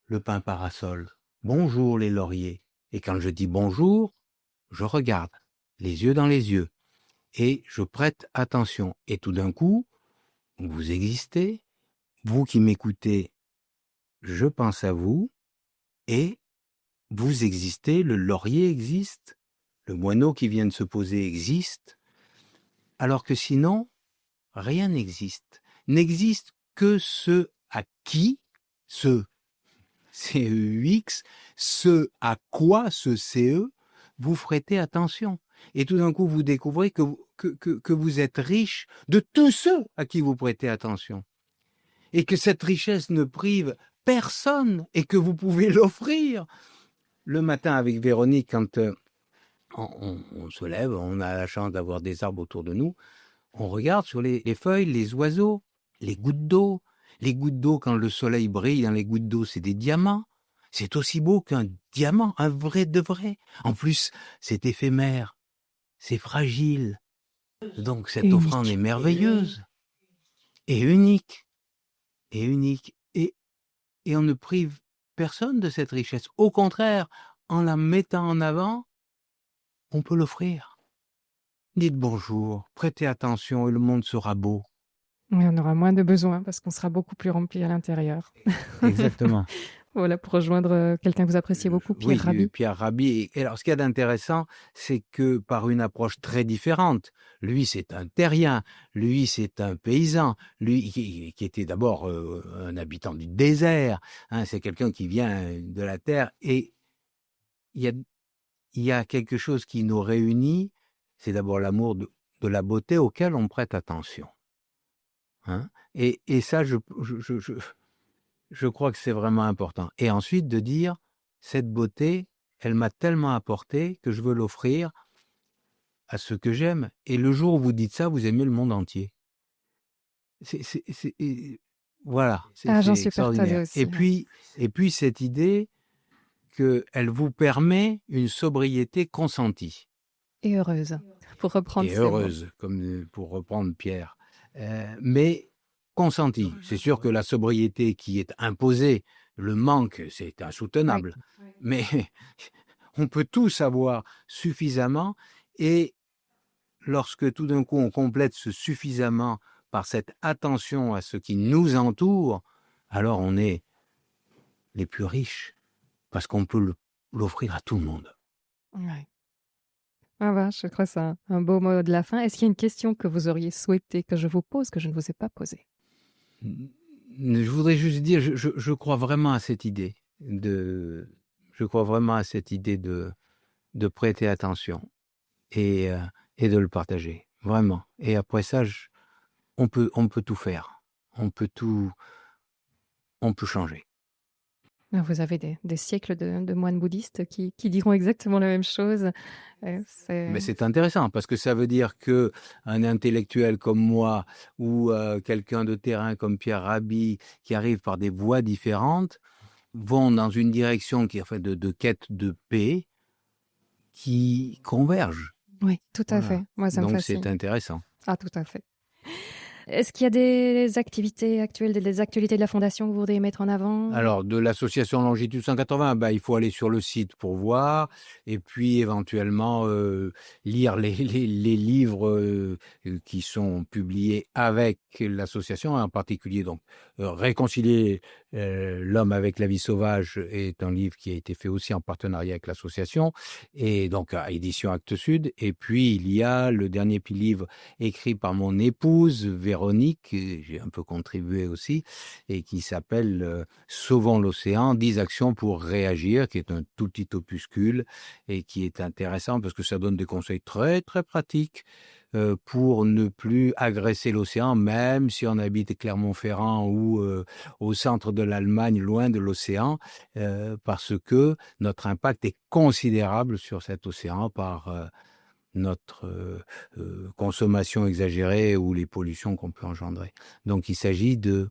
le pin parasol. Bonjour, les lauriers. Et quand je dis bonjour, je regarde, les yeux dans les yeux, et je prête attention. Et tout d'un coup, vous existez, vous qui m'écoutez, je pense à vous, et vous existez, le laurier existe, le moineau qui vient de se poser existe, alors que sinon, rien n'existe. N'existe que ce à qui, ce CEUX, ce à quoi, ce CE, vous prêtez attention. Et tout d'un coup, vous découvrez que vous êtes riche de tous ceux à qui vous prêtez attention. Et que cette richesse ne prive personne et que vous pouvez l'offrir. Le matin avec Véronique, quand on se lève, on a la chance d'avoir des arbres autour de nous, on regarde sur les feuilles, les oiseaux, les gouttes d'eau. Les gouttes d'eau, quand le soleil brille dans les gouttes d'eau, c'est des diamants. C'est aussi beau qu'un diamant, un vrai de vrai. En plus, c'est éphémère, c'est fragile. Donc cette offrande est merveilleuse et unique. Et unique. Et on ne prive personne de cette richesse. Au contraire, en la mettant en avant, on peut l'offrir. Dites bonjour, prêtez attention et le monde sera beau. Oui, on aura moins de besoins parce qu'on sera beaucoup plus rempli à l'intérieur. Exactement. Voilà, pour rejoindre quelqu'un que vous appréciez beaucoup, Pierre Rabhi. Oui, Pierre Rabhi. Et alors, ce qu'il y a d'intéressant, c'est que par une approche très différente, lui, c'est un terrien, lui, c'est un paysan, lui, qui était d'abord un habitant du désert, hein, c'est quelqu'un qui vient de la terre, et il y a quelque chose qui nous réunit, c'est d'abord l'amour de la beauté auquel on prête attention. Hein, et ça, je crois que c'est vraiment important. Et ensuite, de dire, cette beauté, elle m'a tellement apporté que je veux l'offrir à ceux que j'aime. Et le jour où vous dites ça, vous aimez le monde entier. Voilà, j'en c'est suis persuadée extraordinaire. aussi. Et puis, cette idée qu'elle vous permet une sobriété consentie. Et heureuse, pour reprendre Et ces mots. heureuse, comme pour reprendre Pierre. Mais consentie. C'est sûr que la sobriété qui est imposée, le manque, c'est insoutenable. Oui. Mais on peut tout savoir suffisamment, et lorsque tout d'un coup on complète ce suffisamment par cette attention à ce qui nous entoure, alors on est les plus riches, parce qu'on peut l'offrir à tout le monde. Ouais. Ah bah, je crois que c'est un beau mot de la fin. Est-ce qu'il y a une question que vous auriez souhaité que je vous pose, que je ne vous ai pas posée? Je voudrais juste dire, je crois vraiment à cette idée de prêter attention et de le partager, vraiment. Et après ça, on peut tout faire, on peut changer. Vous avez des siècles de moines bouddhistes qui diront exactement la même chose. Mais c'est intéressant, parce que ça veut dire qu'un intellectuel comme moi ou quelqu'un de terrain comme Pierre Rabhi, qui arrive par des voies différentes, vont dans une direction qui est en fait de quête de paix, qui converge. Oui, tout à fait. Moi, ça me fascine. Donc c'est intéressant. Ah, tout à fait. Est-ce qu'il y a des activités actuelles, des actualités de la Fondation que vous voudriez mettre en avant? Alors, de l'association Longitude 180, il faut aller sur le site pour voir, et puis éventuellement lire les livres qui sont publiés avec l'association, en particulier donc Réconcilier l'homme avec la vie sauvage est un livre qui a été fait aussi en partenariat avec l'association, et donc à édition Actes Sud. Et puis il y a le dernier livre écrit par mon épouse Véronique, j'ai un peu contribué aussi, et qui s'appelle Sauvons l'océan, 10 actions pour réagir, qui est un tout petit opuscule et qui est intéressant parce que ça donne des conseils très très pratiques pour ne plus agresser l'océan, même si on habite Clermont-Ferrand ou au centre de l'Allemagne, loin de l'océan, parce que notre impact est considérable sur cet océan par notre consommation exagérée ou les pollutions qu'on peut engendrer. Donc il s'agit de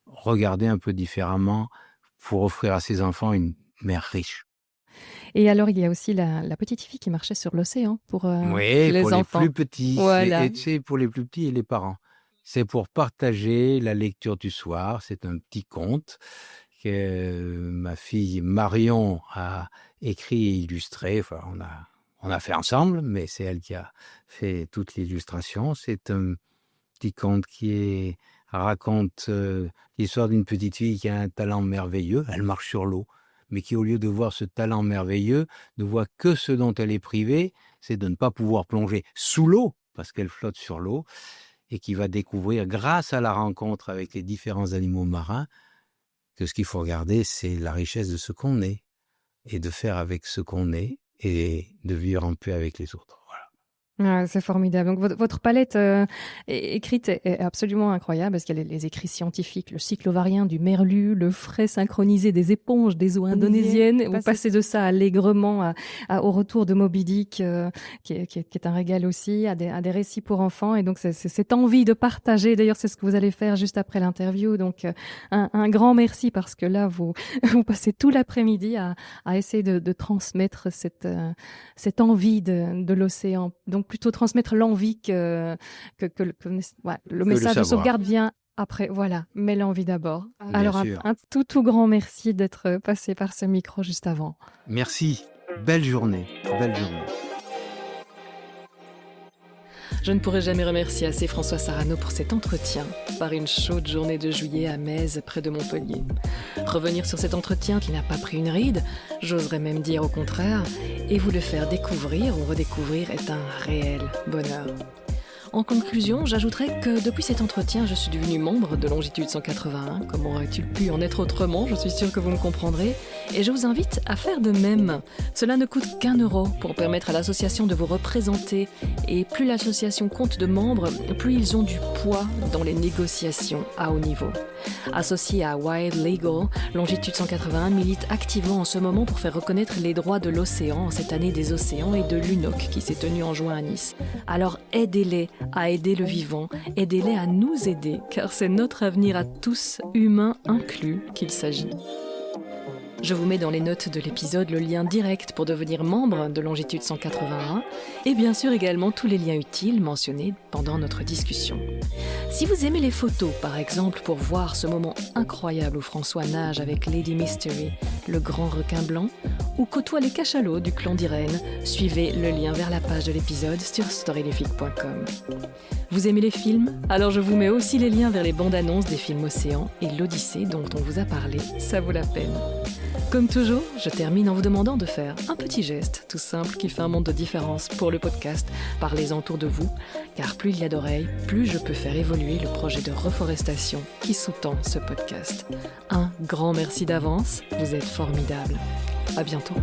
regarder un peu différemment pour offrir à ses enfants une mer riche. Et alors, il y a aussi la petite fille qui marchait sur l'océan pour les pour enfants. les plus petits. Voilà. C'est pour les plus petits et les parents. C'est pour partager la lecture du soir. C'est un petit conte que ma fille Marion a écrit et illustré. Enfin, on a fait ensemble, mais c'est elle qui a fait toute l'illustration. C'est un petit conte qui raconte l'histoire d'une petite fille qui a un talent merveilleux. Elle marche sur l'eau, mais qui, au lieu de voir ce talent merveilleux, ne voit que ce dont elle est privée, c'est de ne pas pouvoir plonger sous l'eau, parce qu'elle flotte sur l'eau, et qui va découvrir, grâce à la rencontre avec les différents animaux marins, que ce qu'il faut regarder, c'est la richesse de ce qu'on est, et de faire avec ce qu'on est, et de vivre en paix avec les autres. Ah, c'est formidable. Donc votre palette écrite est absolument incroyable parce qu'il y a les écrits scientifiques, le cycle ovarien du merlu, le frais synchronisé des éponges des eaux indonésiennes. Vous passez de ça allègrement au retour de Moby Dick, qui est un régal aussi, à des récits pour enfants. Et donc c'est cette envie de partager. D'ailleurs, c'est ce que vous allez faire juste après l'interview. Donc un grand merci parce que là vous passez tout l'après-midi à essayer de transmettre cette envie de l'océan. Donc plutôt transmettre l'envie que le message de sauvegarde vient après, voilà, mais l'envie d'abord. Bien Alors sûr. un tout grand merci d'être passé par ce micro juste avant. Merci, belle journée, belle journée. Je ne pourrai jamais remercier assez François Sarano pour cet entretien, par une chaude journée de juillet à Metz, près de Montpellier. Revenir sur cet entretien qui n'a pas pris une ride, j'oserais même dire au contraire, et vous le faire découvrir ou redécouvrir est un réel bonheur. En conclusion, j'ajouterais que depuis cet entretien, je suis devenue membre de Longitude 181. Comment aurait-il pu en être autrement? Je suis sûre que vous me comprendrez. Et je vous invite à faire de même. Cela ne coûte qu'1 € pour permettre à l'association de vous représenter. Et plus l'association compte de membres, plus ils ont du poids dans les négociations à haut niveau. Associé à Wild Legal, Longitude 181 milite activement en ce moment pour faire reconnaître les droits de l'océan en cette année des océans et de l'UNOC qui s'est tenue en juin à Nice. Alors aidez-les à aider le vivant, aidez-les à nous aider, car c'est notre avenir à tous, humains inclus, qu'il s'agit. Je vous mets dans les notes de l'épisode le lien direct pour devenir membre de Longitude 181 et bien sûr également tous les liens utiles mentionnés pendant notre discussion. Si vous aimez les photos, par exemple, pour voir ce moment incroyable où François nage avec Lady Mystery, le grand requin blanc, ou côtoie les cachalots du clan d'Irène, suivez le lien vers la page de l'épisode sur storylefique.com. Vous aimez les films? Alors je vous mets aussi les liens vers les bandes annonces des films Océan et l'Odyssée dont on vous a parlé, ça vaut la peine. Comme toujours, je termine en vous demandant de faire un petit geste tout simple qui fait un monde de différence pour le podcast. Parlez-en autour de vous, car plus il y a d'oreilles, plus je peux faire évoluer le projet de reforestation qui sous-tend ce podcast. Un grand merci d'avance, vous êtes formidables. À bientôt.